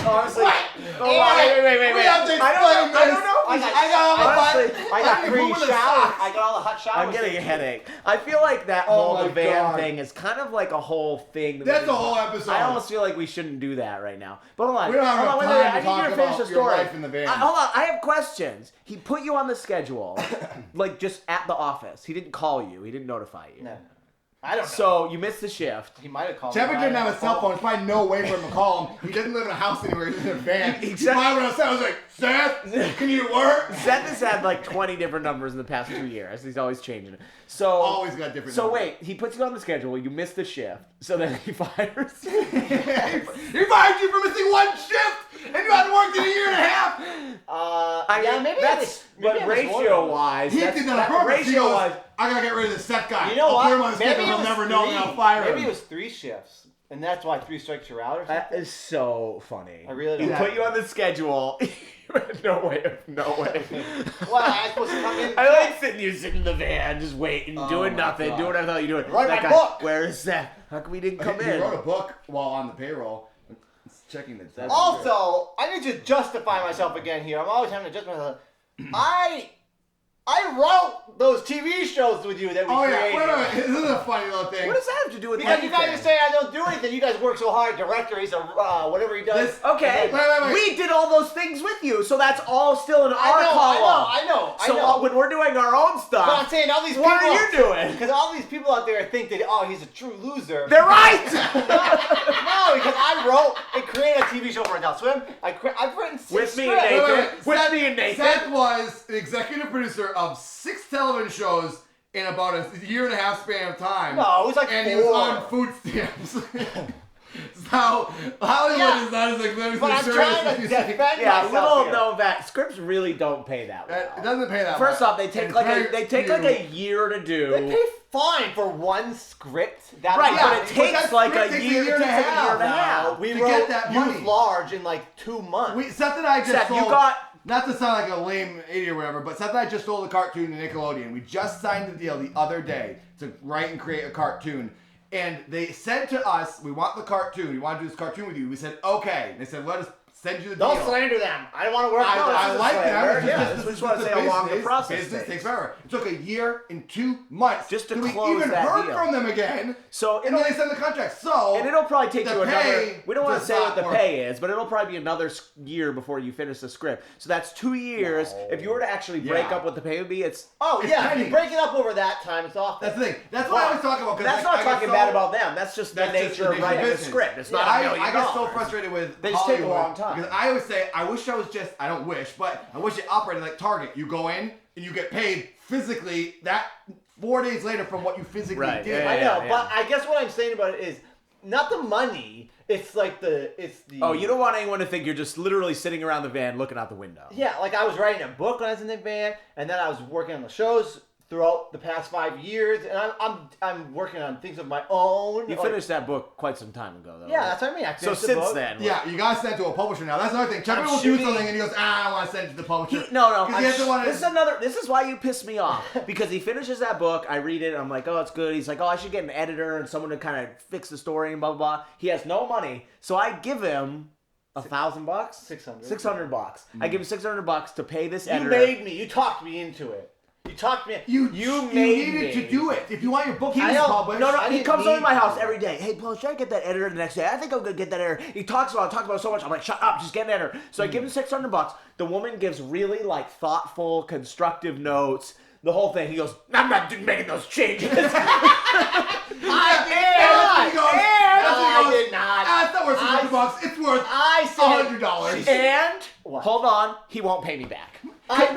Honestly, wait. We have to explain this. I got you free poop in the showers. socks? I got all the hot showers. I'm getting a headache. I feel like that Oh whole my the van God. thing is kind of like a whole thing. that That's we- a whole episode. I almost feel like we shouldn't do that right now. But hold on. We don't have hold enough on, time to I need talk you to finish about the your story. life in the van. Hold on. I have questions. He put you on the schedule, like just at the office. He didn't call you. He didn't notify you. No. I don't know. So you missed the shift. He might have called me. Cheffid didn't have a cell phone. There's probably no way for him to call him. He doesn't live in a house anywhere. He's in a van. He probably went outside. I was like, Seth, can you work? Seth has had like 20 different numbers in the past 2 years. He's always changing it. So Always got different So numbers. wait, he puts you on the schedule. You miss the shift. So then he fires you. He fired you for missing one shift, and you hadn't worked in a year and a half. Yeah, maybe that's maybe but I was ratio-wise, He that's, did that on purpose. He goes, ratio-wise, I gotta get rid of this Seth guy. You know I'll what? put him on the schedule. Maybe it He'll was never know, and three. I'll fire Maybe him. it was 3 shifts, and that's why 3 strikes you're out or something. that is so funny. I really He don't. put you on the schedule. No way. What? I supposed to come in? I like sitting in the van, just waiting, doing my nothing, God. doing what I thought you were doing. Write That my guy, book. Where is Seth? How come he didn't come He in? wrote a book while on the payroll. It's checking the test. Also, I need to justify myself again here. I'm always having to justify myself. I wrote those TV shows with you that we Oh yeah, created. wait. This is a funny little thing. What does that have to do with Because you anything? guys are saying I don't do anything. You guys work so hard. Director, he's a whatever he does. Okay, Wait. we did all those things with you, so that's all still in our column. I know. So when we're doing our own But I'm stuff, saying all these people. what are you doing? Because all these people out there think that he's a true loser. They're right. No, because I wrote and created a TV show for Adult Swim. I've written 6 With me, scripts. Nathan. With me and Nathan. Seth was the executive producer of 6 television shows in about a year and a half span of time. No, it was like and 4. he was on food stamps. So Hollywood is not as expensive But I'm as trying to you defend think. Yeah, myself little here. know that scripts really don't pay that well. It doesn't pay that First much. off, they take And like it's very a few. year to do. They pay fine for one script. That Right, much. but it takes that like script a takes year. It takes like a year and a half. We to wrote get that money. Youth Large in like 2 months. Seth and I just Seth, sold, you got. not to sound like a lame idiot or whatever, but Seth and I just sold a cartoon to Nickelodeon. We just signed the deal the other day to write and create a cartoon. And they said to us, we want the cartoon. We want to do this cartoon with you. We said, okay. They said, let us send you the deal. Don't slander them. I don't want to work. I like them. Yeah, this is what I say the along the business. process Business takes. takes forever. It took a year and 2 months Just to till we close even that heard deal. from them again. So And then they send the contract. So And it'll probably take the you another. pay We don't want to does say what not the work. pay is, but it'll probably be another year before you finish the script. So that's 2 years. No. If you were to actually break Yeah. up what the pay would be, it's. Oh It's yeah, if pennies. you break it up over that time, it's off. That's the thing. That's what I was talking about. 'cause That's like, not I get talking so- bad about them. That's just the That's just nature the of nature of writing a business. script. It's Yeah, not I $1 million. get so frustrated with They just take a Hollywood long time. because I always say, I wish I was just, I don't wish, but I wish it operated like Target. You go in and you get paid physically that 4 days later from what you physically Right, did. yeah, I know, yeah. but I guess what I'm saying about it is not the money. It's like the. Oh, you don't want anyone to think you're just literally sitting around the van looking out the window. Yeah, like I was writing a book when I was in the van, and then I was working on the shows throughout the past 5 years, and I'm working on things of my own. You like- finished that book quite some time ago, though. Yeah, right? that's what I mean. I So finished the since book. then, Yeah, you gotta send it to a publisher now. That's another thing. Cheffid will do shooting- something and he goes, I don't want to send it to the publisher. No. Because he doesn't want This is another. This is why you piss me off. Because he finishes that book, I read it, and I'm like, oh, it's good. He's like, oh, I should get an editor and someone to kind of fix the story and blah blah blah. He has no money, so I give him $1,000. 600. $600. I give him $600 to pay this You editor. made me. You talked me into it. You talked me. You made needed me. to do it. If you want your book I don't- published. No, I he didn't comes over to need my house to. every day. Hey, Paul, should I get that editor the next day? I think I'm gonna get that editor. He talks about it so much. I'm like, shut up, just get an editor. So I give him $600. The woman gives really like thoughtful, constructive notes. The whole thing. He goes, I'm not making those changes. I did not. It's not worth $600. It's worth I said $100. And What? hold on, he won't pay me back. Because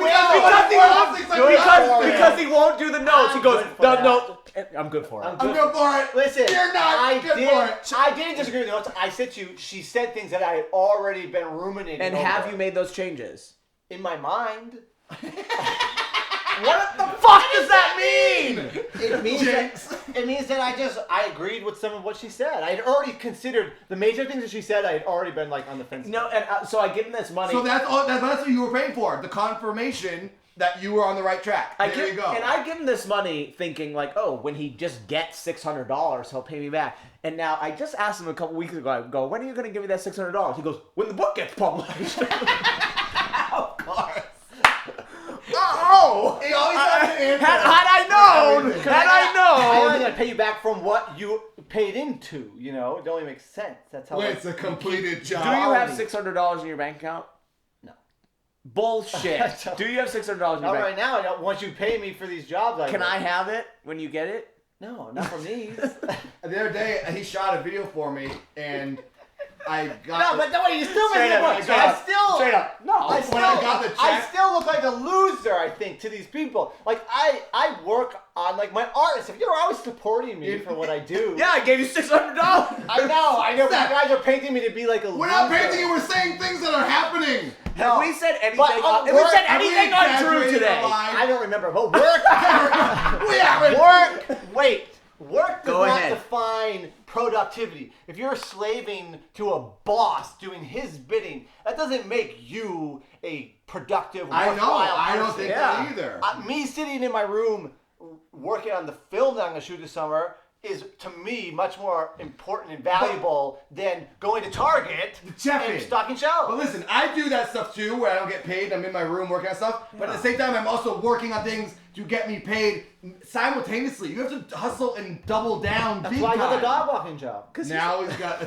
he won't do the notes. He goes, no. I'm good for it. I'm good for it. Listen, You're not good for it. I didn't disagree with the notes. I said to you, she said things that I had already been ruminating And over. have you made those changes? In my mind. What the fuck does that mean? It means that I agreed with some of what she said. I had already considered the major things that she said. I had already been like on the fence. No, and so I give him this money. So that's what you were paying for. The confirmation that you were on the right track. There you go. And I give him this money thinking like, oh, when he just gets $600, he'll pay me back. And now I just asked him a couple weeks ago, I go, when are you going to give me that $600? He goes, when the book gets published. Of course. Oh! He always has an answer. Had I known! Everything. I known! only gotta pay you back from what you paid into. You know, it only makes sense. That's how. When it's a completed job. Do you have $600 in your bank account? No. Bullshit. Do you have $600 in your Not bank? right now. I don't. Once you pay me for these jobs, Can I have it when you get it? No, not from these. The other day, he shot a video for me, and I got. No, but don't worry, you still Straight make up, it. straight I up, still. straight up. No. I When I got the I check- still look like a loser, I think, to these people. Like I work on like my art and stuff. You're always supporting me for what I do. Yeah, I gave you $600. I know, but you guys are painting me to be like a loser. We're not painting you. We're saying things that are happening. Have we said anything? But, Have we work- said have we anything untrue exaggerated today? our lives? I don't remember, but work. We haven't. Work does Go not ahead. define productivity. If you're slaving to a boss doing his bidding, that doesn't make you a productive, I know. worthwhile I don't person. think Yeah. that either. Me sitting in my room working on the film that I'm going to shoot this summer is, to me, much more important and valuable than going to Target Cheffid. and stocking But shelves. listen, I do that stuff too, where I don't get paid. I'm in my room working on stuff. But at the same time, I'm also working on things to get me paid simultaneously. You have to hustle and double down. That's big why I got the time. dog walking job. Now he's got.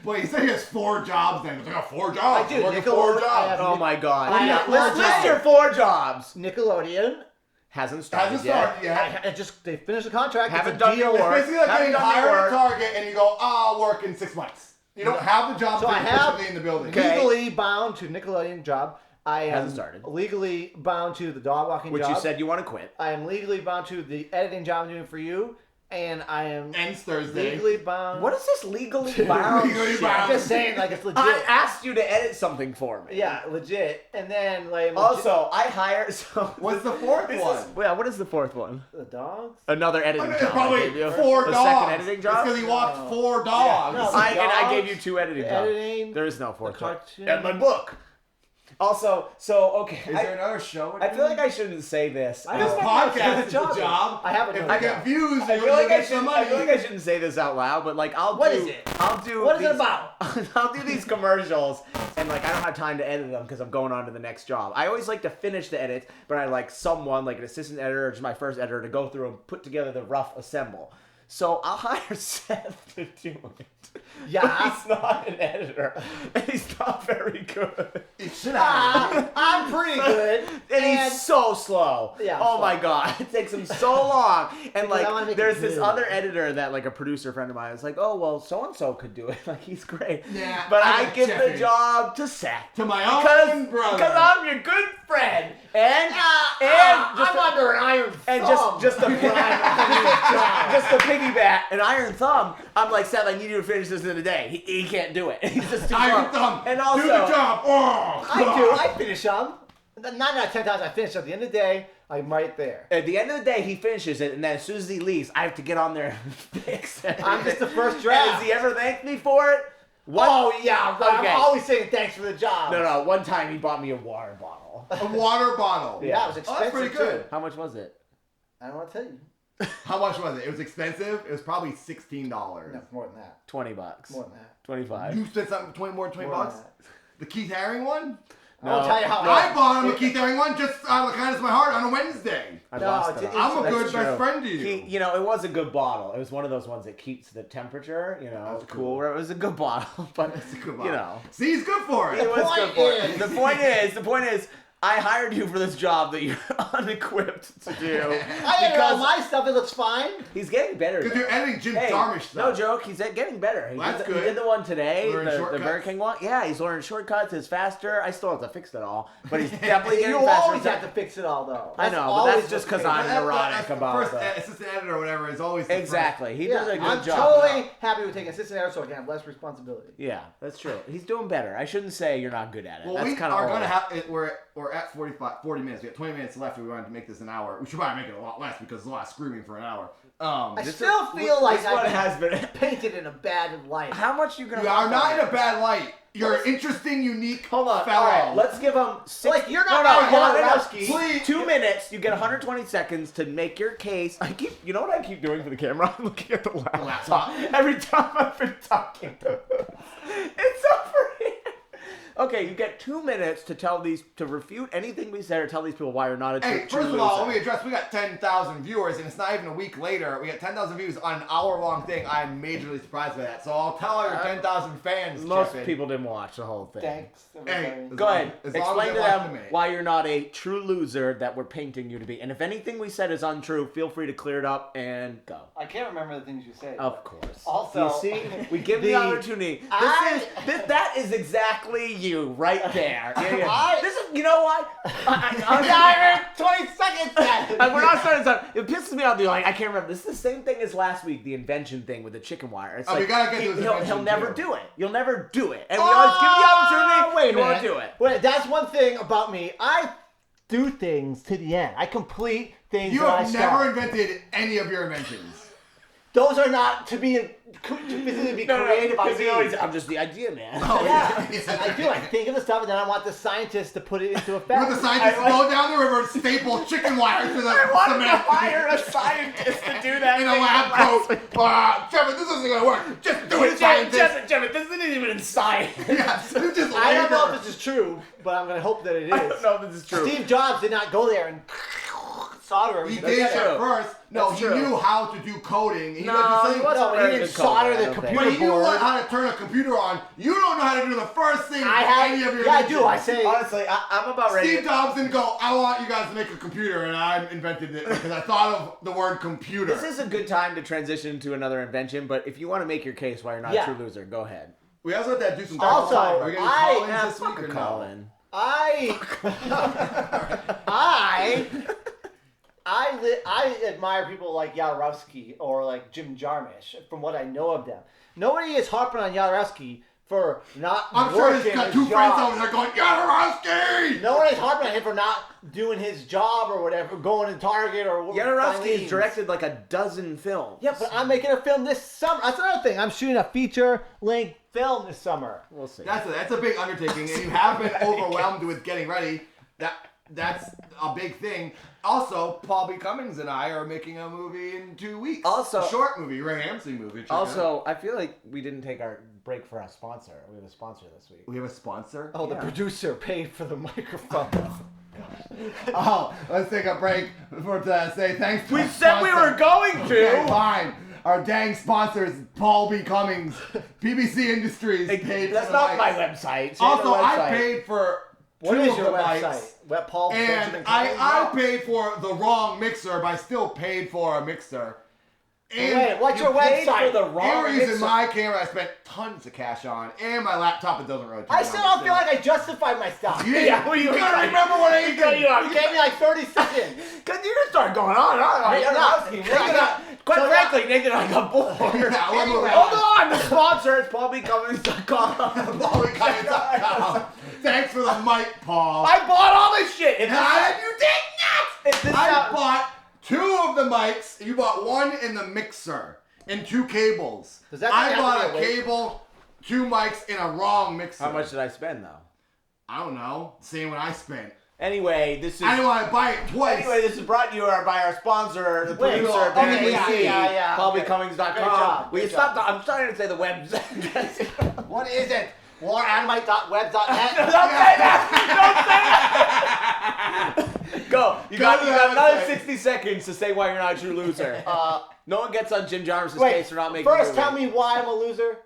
Well, he said he has 4 jobs. Then I got 4 jobs. I do. I'm working Nickelodeon, 4 I jobs. have- Oh my god. I have four List jobs. your 4 jobs. Nickelodeon. Hasn't started Hasn't yet. started yet. They finished the contract. Haven't It's a done your deal. work. Basically, like Haven't getting done your hired work. at Target, and you go, I'll work in 6 months. You don't have the job So I have physically in the building. Okay. legally bound to Nickelodeon job. I am Hasn't started. legally bound to the dog walking Which job. you said you want to quit. I am legally bound to the editing job I'm doing for you, and I am Ends Thursday. legally bound. What is this legally bound Legally shit? bound. I'm just saying, like it's legit. I asked you to edit something for me. Yeah, legit. And then like Also, I hired. So What's the 4th this one? is, yeah. What is the 4th one? the dogs. Another editing job. I Probably gave you. 4 The dogs. second editing job. It's because he walked No. 4 dogs. No. And I dogs, gave you 2 editing jobs. editing, There is no the 4th job. cartoon. And my book. Also, okay. Is there another show? I feel like I shouldn't say this. I This don't podcast is job. a job. I haven't If done I it. get views, I you're feel gonna like I get some shouldn't. money. I feel like I shouldn't say this out loud, but like I'll What do. is it? I'll do. What is it these- about? I'll do these commercials, and like I don't have time to edit them because I'm going on to the next job. I always like to finish the edit, but I like someone like an assistant editor, or just my first editor, to go through and put together the rough assemble. So I'll hire Seth to do it. Yeah. But he's not an editor, and he's not very good. I'm pretty good. And he's so slow. Yeah, Oh slow. my god, it takes him so long. And Because I wanna like, make there's it this good. other editor that like a producer friend of mine is like, oh well, so and so could do it. Like he's great. Yeah, But I I got give the Cheffid. job to Seth. To my Because own brother. because I'm your good friend. And I'm under an iron and thumb. just to piggyback an iron thumb. I'm like, Seth, I need you to finish this in a day. He can't do it. He's just too Iron slow. thumb. And also, do the job. Oh, I do. I finish them. 9 out of 10 times I finish. At the end of the day, I'm right there. at the end of the day, he finishes it, and then as soon as he leaves, I have to get on there and fix it. I'm just the first And draft. has he ever thanked me for it? Oh yeah, Okay. I'm always saying thanks for the job. No. One time he bought me a water bottle. a water bottle. Yeah, it was Oh, expensive that's pretty good. too. How much was it? I don't want to tell you. How much was it? It was expensive. It was probably $16. No, more than that. $20. More than that. 25. You spent something more than 20 More than bucks. that. The Keith Haring one. I will tell you how. I bought him a Keith Haring one just out of the kindness of my heart on a Wednesday. I'm a good best friend to you. It was a good bottle. It was one of those ones that keeps the temperature, That's cool. It was a good bottle, but It's a good bottle. See, he's good for it. It was good for it. The point is, I hired you for this job that you're unequipped to do. I edit all my stuff. It looks fine. He's getting better. Because you're editing Jim Jarmusch stuff. No joke. He's getting better. That's good. He did the one today, the Burger King one. Yeah, he's learning shortcuts. It's faster. I still have to fix it all, but he's definitely getting You faster. always have to fix it all, though. I know, but that's just because I'm neurotic about the first assistant editor or whatever is always the exactly. He does a good I'm job. totally happy with taking assistant editor so I can have less responsibility. Yeah, that's true. He's doing better. I shouldn't say you're not good at it. Well, that's we kind are of going to have it. We're at 40 minutes. We have 20 minutes left. We wanted to make this an hour. We should probably make it a lot less because there's a lot of screaming for an hour. I still feel like this one has been painted in a bad light. How much you gonna? You are not in a bad light. You're an interesting, unique Hold on. fellow. All right, let's give him 6. Like, you're not Jodorowsky. Please. 2 minutes. You get 120 seconds to make your case. You know what I keep doing for the camera? I'm looking at the laptop every time I've been talking. It's over. Okay, you get 2 minutes to refute anything we said or tell these people why you're not a true Hey, first of loser. all, let me address, we got 10,000 viewers, and it's not even a week later. We got 10,000 views on an hour-long thing. I'm majorly surprised by that. So I'll tell all your 10,000 fans, Most Cheffid. people didn't watch the whole thing. Thanks. Hey, Go ahead. as long Explain as to they like them me. why you're not a true loser that we're painting you to be. And if anything we said is untrue, feel free to clear it up and go. I can't remember the things you said. Of course. Also, you see, we give the opportunity. That is exactly you right there. Yeah. This is, you know what? I 20 seconds. We're not starting to. It pisses me off. You're like, I can't remember. This is the same thing as last week, the invention thing with the chicken wire. It's like, we gotta get to his he'll invention, never too. do it. You'll never do it. And we always give you the opportunity. Wait a you minute. won't do it. Wait, that's one thing about me. I do things to the end. I complete things. You that I have start. never invented any of your inventions. Those are not to be created by me. I'm just the idea man. Oh, Yeah, I do. I think of the stuff, and then I want the scientists to put it into effect. You want the scientists to go down the river and staple chicken wire to the I wanted to cement. hire a scientist to do that. In a lab coat. Cheffid, this isn't gonna work. Just do it, scientist. Jeff, this isn't even in science. Yeah, you just I don't know labor. if this is true, but I'm going to hope that it is. I don't know if this is true. Steve Jobs did not go there and solder He everything. did That's at true. first. No, That's he true. knew how to do coding. He No, wasn't he saying- wasn't No, but very he didn't good coder, solder I the don't think. computer But he knew board. how to turn a computer on. You don't know how to do the first thing I any of have. your Yeah, I do. I inventions. say. Honestly, I'm about ready. Steve Jobs didn't go, I want you guys to make a computer, and I invented it because I thought of the word computer. This is a good time to transition to another invention, but if you want to make your case why you're not Yeah. a true loser, go ahead. We also have to do some Also, Are we gonna do I call-ins am this week or no? Colin. I admire people like Jodorowsky or like Jim Jarmusch from what I know of them. Nobody is harping on Jodorowsky for not I'm sure working he's got his two friends job. over there going, Jodorowsky! No one is harping on him for not doing his job or whatever, going to Target or Jodorowsky has Filene's. directed like a dozen films. Yeah, but I'm making a film this summer. That's another thing. I'm shooting a feature-length film this summer. We'll see. That's a big undertaking, and you have been overwhelmed with getting ready. That's a big thing. Also, Paul B. Cummings and I are making a movie in 2 weeks. Also- a short movie, Ray Hamsey movie. Check it out. Also, I feel like we didn't take our break for our sponsor. We have a sponsor this week. we have a sponsor. Oh, the producer paid for the microphone. Oh, let's take a break to say thanks to We our said we sponsor. were going Okay, to. fine. Our dang sponsors, Paul B. Cummings, PBC Industries, paid That's for the not mics. my website. Say Also, the I website. paid for What two is of your the website? mics, What Paul Benjamin and Cummings? I paid for the wrong mixer, but I still paid for a mixer. And Wait, what's You your paid website? for the wrong Aries mixer. in my camera, I spent tons of cash on, and my laptop, it doesn't really. I still don't feel like I justified my stuff. You, Yeah, well, you you- gotta remember what I did. You gave me like 30 seconds. Because you just start going on and on. Nick, Jodorowsky, Nick, Nick, Nick, quite so frankly, Nick and I got bored. Yeah, well, Anyway. Hold on, the sponsor is PaulBCummings.com. PaulBCummings.com. Thanks for the mic, Paul. I bought all this shit. It's You did not. If this I sound- bought two of the mics. You bought one in the mixer and two cables. Does that mean I I bought have a to wait? cable, two mics, in a wrong mixer. How much did I spend though? I don't know. Same what I spent. Anyway, this is. I didn't want to buy it twice. Anyway, this is brought to you by our sponsor, the Wait, producer, okay, PBC, yeah. PaulBCummings.com. Great job, Will you great stop? job. I'm trying to say the website. What is it? WarAnimate.web.net. Don't say that! Don't say that! Go. You got another 60 seconds to say why you're not a true loser. No one gets on Jim Jarmus's case for not making a movie. First tell me why I'm a loser.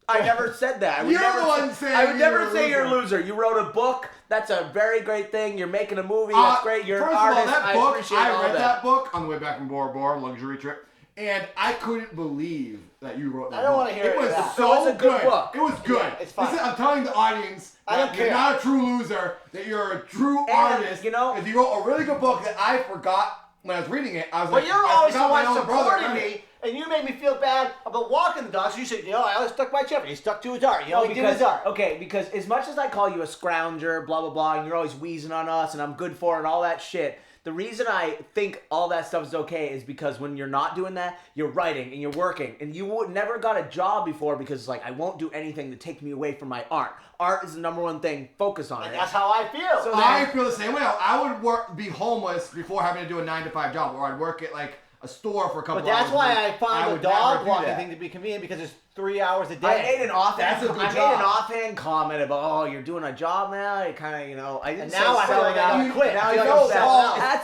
I never said that. I would never say you're a loser. You wrote a book. That's a very great thing. You're making a movie. That's great. You're an artist. I appreciate all that. I read that book on the way back from Bora Bora, luxury trip, and I couldn't believe that you wrote that book. I don't want to hear it. Was so it was a good book. It was good. Yeah, it's fine. Listen, I'm telling the audience that you're not a true loser, that you're a true artist. You know, because you wrote a really good book that I forgot when I was reading it. I was like, but you're always the one supporting brother, me. And you made me feel bad about walking the dog. So you said, I always stuck by Cheffid. He stuck to his art. You only did his art. Okay, because as much as I call you a scrounger, blah, blah, blah, and you're always wheezing on us, and I'm good for it, and all that shit, the reason I think all that stuff is okay is because when you're not doing that, you're writing and you're working. And you never got a job before because, I won't do anything to take me away from my art. Art is the number one thing. Focus on it. That's how I feel. So I feel the same way. I would be homeless before having to do a 9-to-5 job, or I'd work at, a store for a couple hours. But that's why I found the dog walking that thing to be convenient because it's 3 hours a day. I made an offhand comment about, you're doing a job now. You kind of, I didn't and now I feel like I gotta quit. Now you're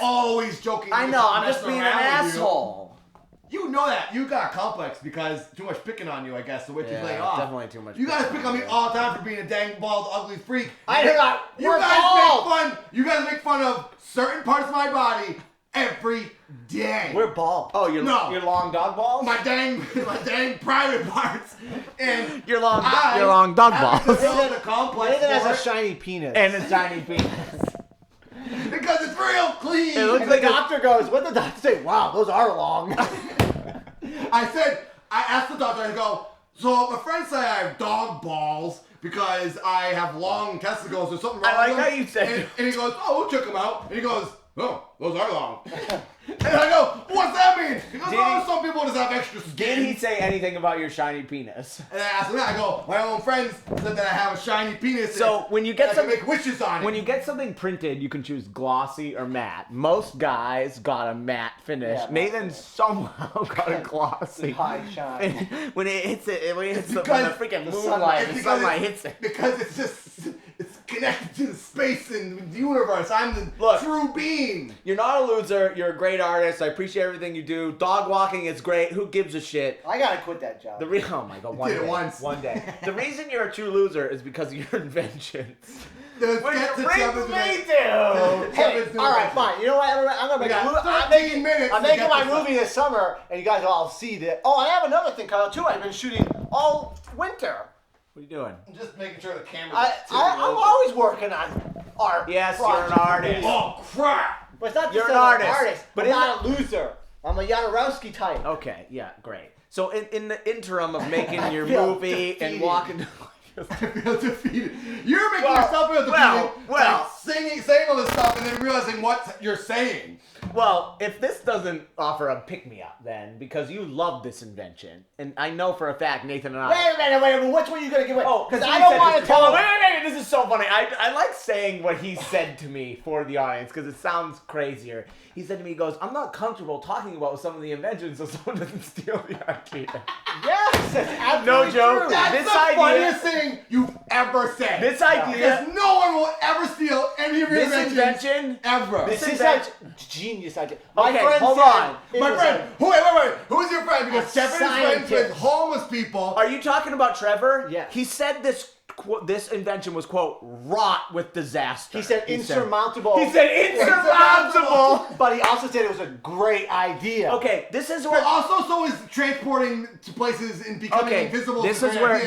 always joking. I know. I'm just being an asshole. You know that. You got a complex because too much picking on you, I guess, the way you play off. Definitely too much. You guys pick on me all the time for being a dang bald, ugly freak. You guys make fun of certain parts of my body every day. We're bald. Oh, your long dog balls? My dang private parts. And your long dog balls. Nathan has a shiny penis. And a shiny penis. Because it's real clean. It looks like the doctor goes, what did the doctor say? Wow, those are long. I asked the doctor, I go, so my friends say I have dog balls because I have long testicles or something wrong with them. I like how you said and he goes, we'll check them out. And he goes, oh, those are long. And I go, what's that mean? He goes, some people just have extra skin. Did he say anything about your shiny penis? And I asked him that. I go, my own friends said that I have a shiny penis. So when you get make wishes on it. When you get something printed, you can choose glossy or matte. Most guys got a matte finish. Yeah, Nathan somehow got a glossy. High shine. And when it hits the freaking moonlight, the sunlight hits it. Because it's connected to the space and the universe. I'm the true being. You're not a loser. You're a great artist. I appreciate everything you do. Dog walking is great. Who gives a shit? I gotta quit that job. Oh my god, one day. The reason you're a true loser is because of your inventions. Hey, all right, fine. You know what? I'm gonna make a movie. I'm making my movie this summer, and you guys will all see that. Oh, I have another thing, Kyle, too. I've been shooting all winter. What are you doing? I'm just making sure the camera's I'm always working on art. Yes, you're an artist. Oh, crap. But it's not just you're an artist. But I'm not a loser. I'm a Jodorowsky type. Okay, yeah, great. So in the interim of making your movie and walking... I feel defeated. You're making yourself feel defeated. Saying all this stuff and then realizing what you're saying. Well, if this doesn't offer a pick-me-up, then, because you love this invention, and I know for a fact Nathan and I... Wait a minute, which one are you going to give away? Oh, because I don't want to tell him... Wait, this is so funny. I like saying what he said to me for the audience, because it sounds crazier. He said to me, he goes, I'm not comfortable talking about some of the inventions so someone doesn't steal the idea. Yes, that's absolutely no joke. True. That's the funniest thing you've ever said. This idea... Because no one will ever steal any of your invention ever. This is a genius idea. My friend hold on. My friend. Wait. Who's your friend? Because Cheffid is friends with homeless people. Are you talking about Trevor? Yeah. He said this invention was, quote, wrought with disaster. He said insurmountable. He said insurmountable. But he also said it was a great idea. Okay, this is where... But also so is transporting to places and becoming invisible. This is where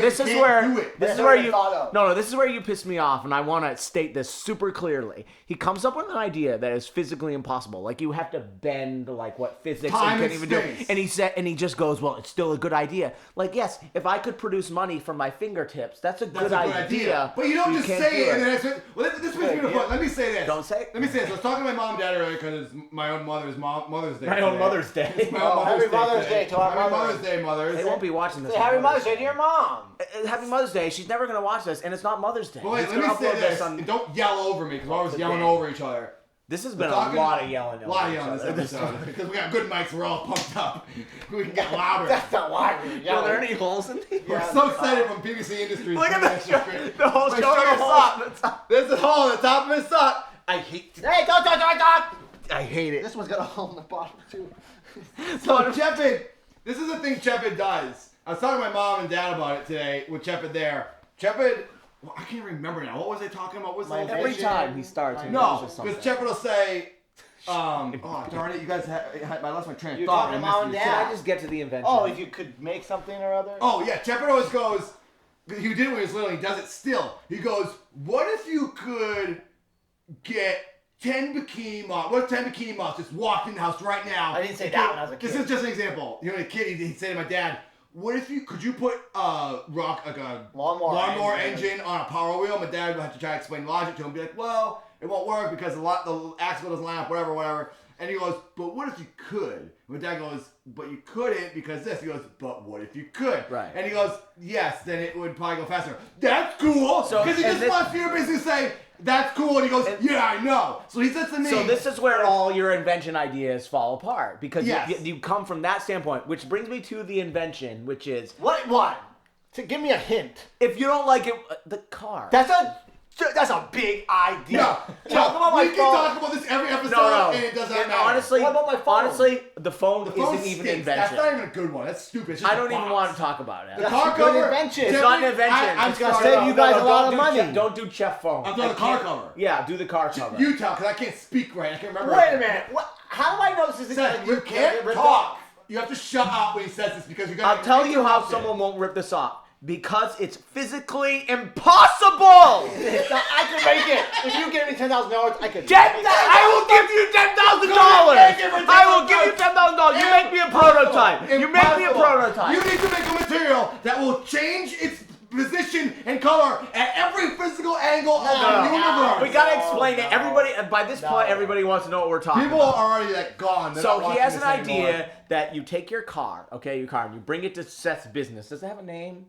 you piss me off, and I want to state this super clearly. He comes up with an idea that is physically impossible. Like, you have to bend, what physics can even do. And he just goes, well, it's still a good idea. Like, yes, if I could produce money from my fingertips, that's a good idea. But you don't just say it, and then this brings me to a point. Let me say this. Don't say it. Let me say this. I was talking to my mom and dad earlier because it's my own Mother's Day. My own Mother's Day. Happy Mother's Day to our Happy Mother's Day, mothers. They won't be watching this. Say Happy Mother's Day to your mom. Happy Mother's Day. She's never going to watch this, and it's not Mother's Day. But wait, let me say this. Don't yell over me, because we're always yelling over each other. This has been a lot of yelling. A lot of yelling this episode. Because we got good mics, we're all pumped up. We can get louder. That's not why we're yelling. Are there any holes in these? We're so excited from PVC Industries. Look at the whole My show. sugar sock. There's a hole at the top of his sock. I hate. Hey, don't! I hate it. This one's got a hole in the bottom too. So Cheffid, this is the thing Cheffid does. I was talking to my mom and dad about it today with Cheffid there. Cheffid, well, I can't remember now. What was I talking about? What was the Every time he starts, he no, mentions because something. Cheffid will say, oh darn it, you guys, I lost my train of You're thought. talking I about missed Mom and you. Can I just get to the invention? Oh, if you could make something or other. Oh yeah, Cheffid always goes. He did it when he was little. He does it still. He goes, "What if you could get 10 bikini models? What if 10 bikini models just walked in the house right now?" I didn't say that when I was a kid. This is just an example. You know, a kid, he'd say to my dad, "What if could you put a lawnmower engine on a Power Wheel?" My dad would have to try to explain logic to him, be like, "Well, it won't work because the axle doesn't line up, whatever." And he goes, "But what if you could?" My dad goes, "But you couldn't because this." He goes, "But what if you could?" Right. And he goes, "Yes, then it would probably go faster." That's cool. So- Because he and just this- wants you to basically say, "That's cool." And he goes, "Yeah, I know." So he says to me. So this is where all your invention ideas fall apart because Yes. you come from that standpoint, which brings me to the invention, which is What one? To give me a hint. if you don't like it, the car. That's a big idea. No, Talk about my we can phone. talk about this every episode, no. and it does not And matter. honestly, What about my phone? the phone the phone isn't even an stinks. That's invention. not even a good one. That's stupid. It's just I a don't even box. want to talk about it. The car a good cover. invention. It's not an invention. I'm It's gonna sorry, save you guys a lot don't of do money. Don't do Chef phone. I'm doing the car cover. Yeah, do the car cover. You tell, because I can't speak right. I can't remember. Wait a minute. What? How do I know this is Seth, you can't talk. You have to shut up when he says this because you're gonna. I'll tell you how someone won't rip this off. Because it's physically impossible! I could make it. If you give me $10,000, I could. I will give you $10,000! I will give you $10,000! You make me a prototype! You make me a prototype! You need to make a material that will change its position and color at every physical angle of the universe. We gotta explain it. Everybody, by this point, everybody wants to know what we're talking People about. are already like gone. They're So not he has an watching this idea anymore. that you take your car, and you bring it to Seth's business. Does it have a name?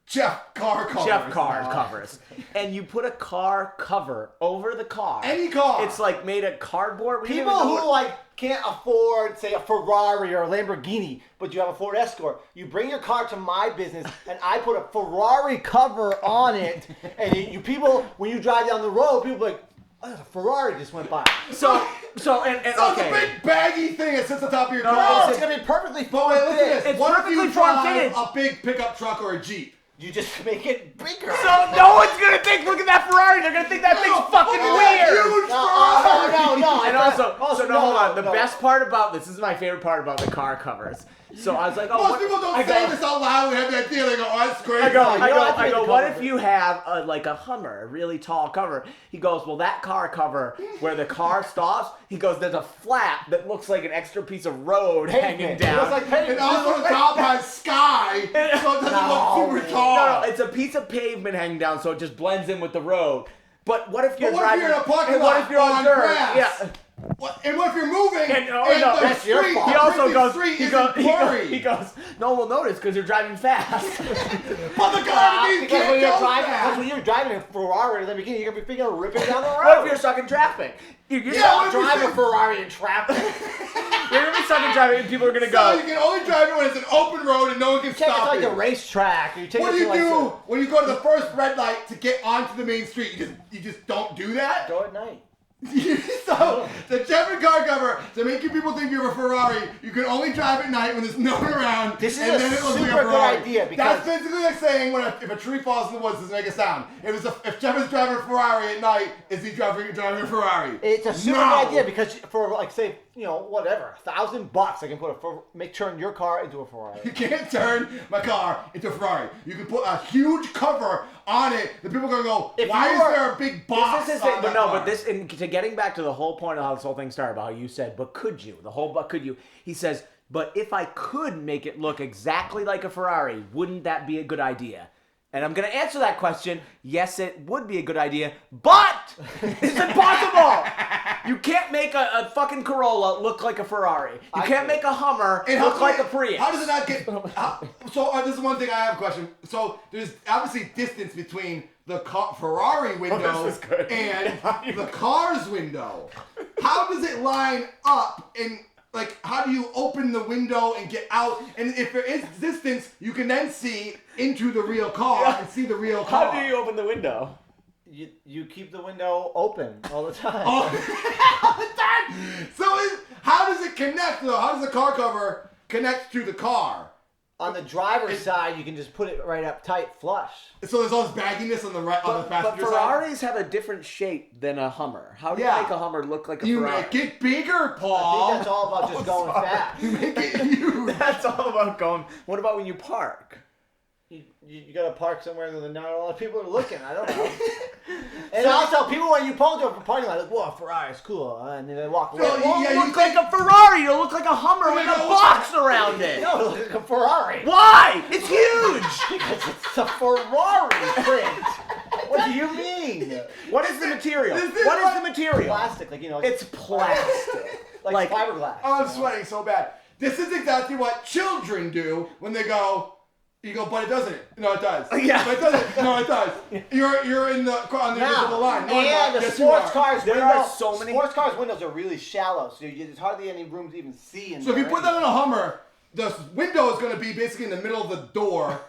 Jeff car covers. Jeff car covers. And you put a car cover over the car. Any car. It's like made of cardboard. We don't People even know who like can't afford, say, a Ferrari or a Lamborghini, but you have a Ford Escort. You bring your car to my business, and I put a Ferrari cover on it. And you people, when you drive down the road, people are like, "Oh, there's a Ferrari just went by." So So okay. it's a big baggy thing that sits on top of your No, car. it's gonna be perfectly But wait, listen to this. It's What if perfectly you drive form-fitted. a big pickup truck or a Jeep? You just make it bigger. So no one's gonna think, look at that Ferrari. They're gonna think that thing's fucking weird. Huge No. And also, hold on. The no. best part about this is my favorite part about the car covers. So I was like, oh, Most what, people don't I say go, this out loud. We have the idea. They go, "Oh, that's crazy." I go, you don't have to I make go. the What cover. if you have like a Hummer, a really tall cover? He goes, well, that car cover where the car stops. He goes, there's a flap that looks like an extra piece of road hanging Pavement. down. It looks like pavement. And also the top has sky, so it doesn't look super tall. No, it's a piece of pavement hanging down, so it just blends in with the road. But what if you're But what if driving? you're in a parking and what lot if you're on on dirt? grass? Yeah. What? And what if you're moving? And, no, the that's your street, fault. He the also freaking goes. street He isn't goes. blurry. He goes. No one will notice because you're driving fast. But the car underneath Because when can't you're go driving, fast. because when you're driving a Ferrari or Lamborghini, you're gonna be thinking of ripping down the road. What if you're stuck in traffic? You're Yeah, stuck what if you're drive a stuck- Ferrari in traffic? You're gonna be stuck in traffic, and people are gonna So go. you can only drive it when it's an open road and no one can Take it to stop like you. a racetrack. You take What it do to you like do when you go to the first red light to get onto the main street? You just don't do that. Go at night. So the Cheffid car cover to make you people think you're a Ferrari, you can only drive at night when there's no one around. This is and a then it looks like a super good Ferrari. idea because- That's basically like saying if a tree falls in the woods, does it make a sound? If Cheffid's driving a Ferrari at night, is he driving a Ferrari? It's a super No. good idea because for like say whatever $1,000, I can put turn your car into a Ferrari. You can't turn my car into a Ferrari. You can put a huge cover on it that people are gonna go, If why you is are- there a big box This is on that car? but this, to getting back to the whole point of how this whole thing started, about how you said, but could you? The whole, but could you? He says, but if I could make it look exactly like a Ferrari, wouldn't that be a good idea? And I'm going to answer that question. Yes, it would be a good idea, but it's impossible. You can't make a fucking Corolla look like a Ferrari. You can't make a Hummer And look how like come a Prius. How does it not get? This is one thing I have a question. So there's obviously distance between the Ferrari window this is good. and the car's window. how does it line up and like how do you open the window and get out? And if there is distance, you can then see into the real car and see the real car. How do you open the window? You keep the window open all the time. All the time. So how does it connect though? How does the car cover connect to the car? On the driver's side, you can just put it right up tight, flush. So there's all this bagginess on the right on the passenger but side. Ferraris have a different shape than a Hummer. How do you make a Hummer look like a Ferrari? You make it bigger, Paul. I think that's all about just going fast. You make it huge. That's all about going. What about when you park? You gotta park somewhere that not a lot of people are looking. I don't know. And also, people when you pull into a parking lot, like, whoa, Ferrari's cool, and then they walk away. It won't look like a Ferrari. It'll look like a Hummer with a box around it. No, it looks like a Ferrari. Why? It's huge. Because it's a Ferrari print. What do you mean? What is the material? What is the material? Plastic, like, you know. It's plastic. like fiberglass. Oh, I'm sweating so bad. This is exactly what children do when they go. You go, but it doesn't. No, it does. Yeah. But it doesn't. No, it does. You're on the invisible line. No, and the sports cars There windows. are so many. Sports cars windows are really shallow, so there's hardly any room to even see in So if you there put that on a Hummer, the window is going to be basically in the middle of the door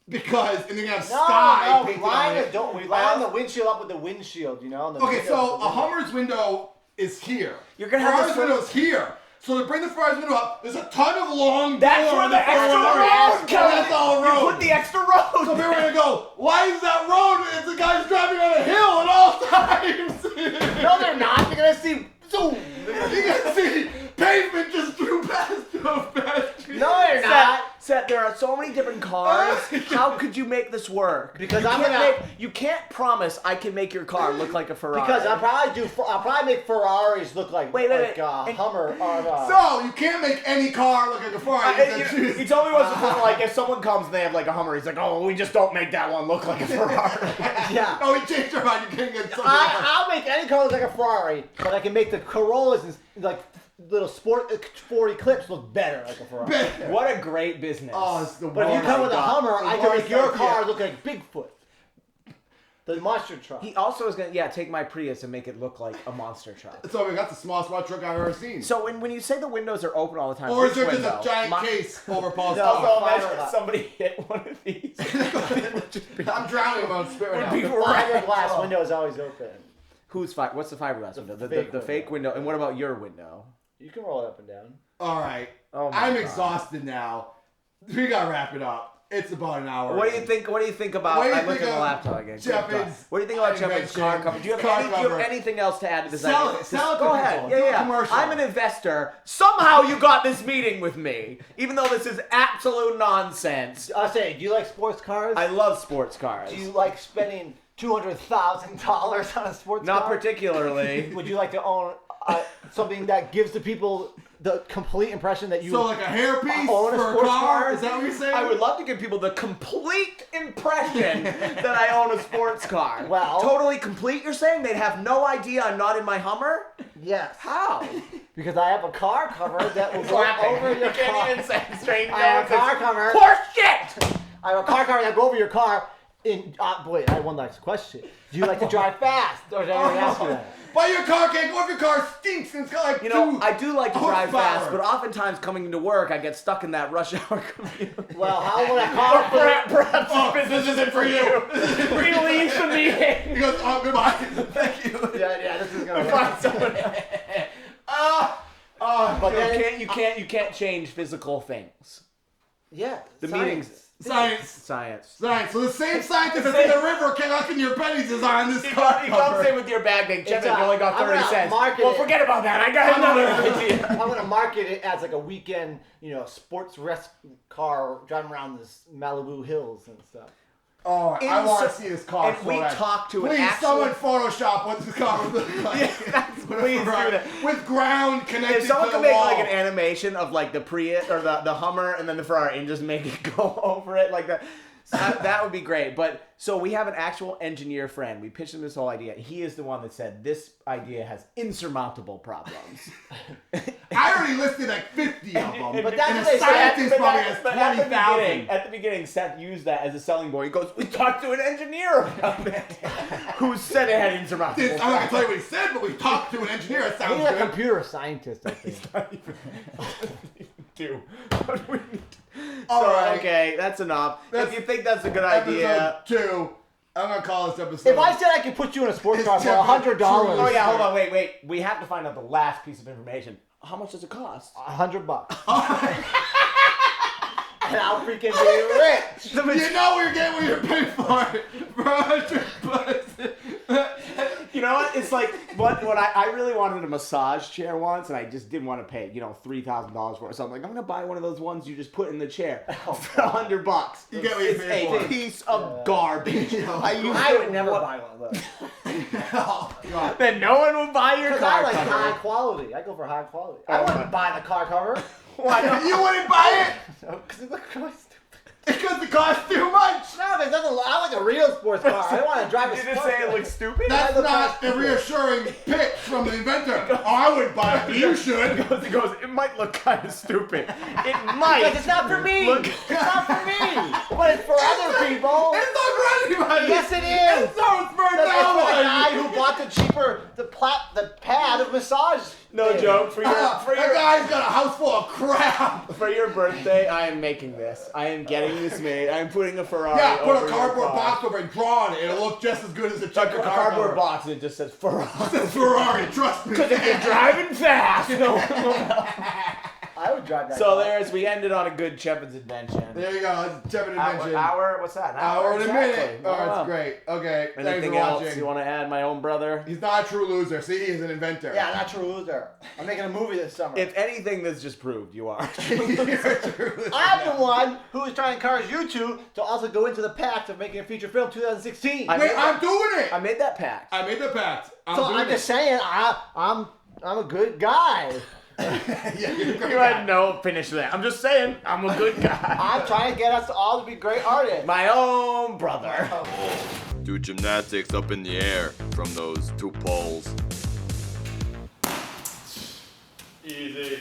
because, and then you have sky we painted on it. we line the windshield up with the windshield, you know. Okay, so a Hummer's window is here. You're gonna have Ferrari's window is here. So to bring the Ferrari's window up, there's a ton of long That's door where in the extra Ferrari. road comes. That's all road. You put the extra road. So people are gonna go, why is that road? It's the guy's driving on a hill at all times. No, they're not. They're gonna see zoom. You can see pavement just drew past so fast. No, they're not. Seth, there are so many different cars. How could you make this work? Because you can't promise I can make your car look like a Ferrari. Because I'll probably make Ferraris look like Hummer or So you can't make any car look like a Ferrari. He told me once before, like if someone comes and they have like a Hummer, he's like, oh, we just don't make that one look like a Ferrari. Yeah. Oh, he changed our mind. You can't get something else. I'll make any car look like a Ferrari, but I can make the Corollas and like little sport 40 clips look better like a Ferrari. What a great business. Oh, it's the But if you come with a Hummer, I can make your car idea. look like Bigfoot. The monster truck. He also is gonna take my Prius and make it look like a monster truck. So we got the smallest truck I've ever seen. So when you say the windows are open all the time, Or is there which just a window? giant case over Paul's No, car? Also, imagine if somebody hit one of these. I'm drowning about spit right The now. fiberglass window is always open. What's the fiberglass window? The fake fake window. And what about your window? You can roll it up and down. All right. Oh my I'm God. exhausted now. We gotta wrap it up. It's about an hour. What do you think? What do you think about? What do you I looked think at the of laptop again. Cheffid's What do you think about Cheffid's car Invention cover? Do you car have cover? anything else to add to this? Sell idea? it. Sell it Go to ahead. people. Yeah, Do a yeah. commercial. I'm an investor. Somehow you got this meeting with me, even though this is absolute nonsense. I'll say, do you like sports cars? I love sports cars. Do you like spending $200,000 on a sports car? Not particularly. Would you like to own something that gives the people the complete impression that you So like a hairpiece own a for a sports car? car? Is that what you're saying? I would love to give people the complete impression that I own a sports car. Well- totally complete. You're saying they'd have no idea I'm not in my Hummer? Yes. How? Because I have a car cover that will go over your You can't car. even say straight. I have a car cover. Horse shit! I have a car cover that will go over your car. Wait, I have one last question. Do you like to drive fast? Or did I already ask you that? But your car can't go if your car stinks and it's got like You know, two I do like to drive horsepower. fast, but oftentimes coming into work, I get stuck in that rush hour commute. Well, how will a car Perhaps Oh, this business isn't for you. We leave the He meeting. goes, oh, goodbye. Thank you. Yeah, this is gonna Find someone. But then, You can't change physical things. yeah, The science. meetings. Science. Science. Science. So the same scientist that's in the river collecting your pennies is on this car He comes cover. in with your bag going, Cheffid, It's you only got I'm 30 gonna cents. market Well, it. forget about that. I got another idea. I'm gonna market it as like a weekend, sports rescue car driving around this Malibu hills and stuff. Oh, I want to see this car. And so we bad. talked to an Please, actual... someone Photoshop what this car would look like. Please do that. With ground connected If someone to the could make wall. like an animation of like the Prius or the Hummer and then the Ferrari and just make it go over it like that, that would be great. But so we have an actual engineer friend. We pitched him this whole idea. He is the one that said this idea has insurmountable problems. I already listed like 50 50 of them. But that's and what a they say. scientist probably has But at the 20,000. beginning- At the beginning, Seth used that as a selling point. He goes, "We talked to an engineer about it, who said it had insurmountable." I'm not going to tell you what he said, but we talked to an engineer. That sounds He's a good. computer scientist, I think. Do. But we need to- All So, right. okay, that's enough. That's if you think that's a good idea. Episode 2. I'm going to call this episode. If I said I could put you in a sports It's car for definitely $100, Oh yeah, hold on, wait. We have to find out the last piece of information. How much does it cost? $100. And I'll freaking be rich. You know you're getting what you're paying for it. For $100. You know what? It's like what I really wanted a massage chair once, and I just didn't want to pay $3,000 for it. So I'm like, I'm gonna buy one of those ones you just put in the chair for $100. You get what you It's pay a for. piece of garbage. I would never buy one of those. Oh, God. Then no one will buy your Because car I like cover. high quality. I go for high quality. I wouldn't buy the car cover. Why not? You wouldn't buy it? Because it looks really stupid. Because it costs too much. No, there's nothing. I like a real sports car. I don't want to drive a You sports just say it car. looks stupid? That's not a reassuring pitch from the inventor. Oh, I wouldn't buy it, but you should. He goes, it might look kind of stupid. It Because might. it's not for me. Look- It's not for me. But it's for other people. It's not for anybody. Yes, it is. It's not for It's no for the one. guy who bought the pad of massage. No thing. joke. For That guy's got a house full of crap. For your birthday, I am making this. I am getting this made. I am putting a Ferrari Yeah, put over a your cardboard car. box over and draw on it. It'll look just as good as a A checker car cardboard cover. box and it just says Ferrari. It says Ferrari, trust me. Because if you're driving fast. I would drive that. So car. we ended on a good Cheffid's invention. There you go. It's Cheffid Invention. Hour, what's that? An Hour and a minute. Exactly. Oh, Wow. that's great. Okay, thanks Anything for else watching. you want to add, my own brother? He's not a true loser. See, he's an inventor. Yeah, not true loser. I'm making a movie this summer. If anything, this just proved you are. You're a true loser. I'm the one who is trying to encourage you two to also go into the pact of making a feature film 2016. I- Wait, I'm doing it. I made that pact. I made the pact. I'm So doing I'm just saying, I'm a good guy. yeah, you're a great You guy. had no finish to that. I'm just saying, I'm a good guy. I'm trying to get us all to be great artists. My own brother. Do gymnastics up in the air from those 2 poles. Easy.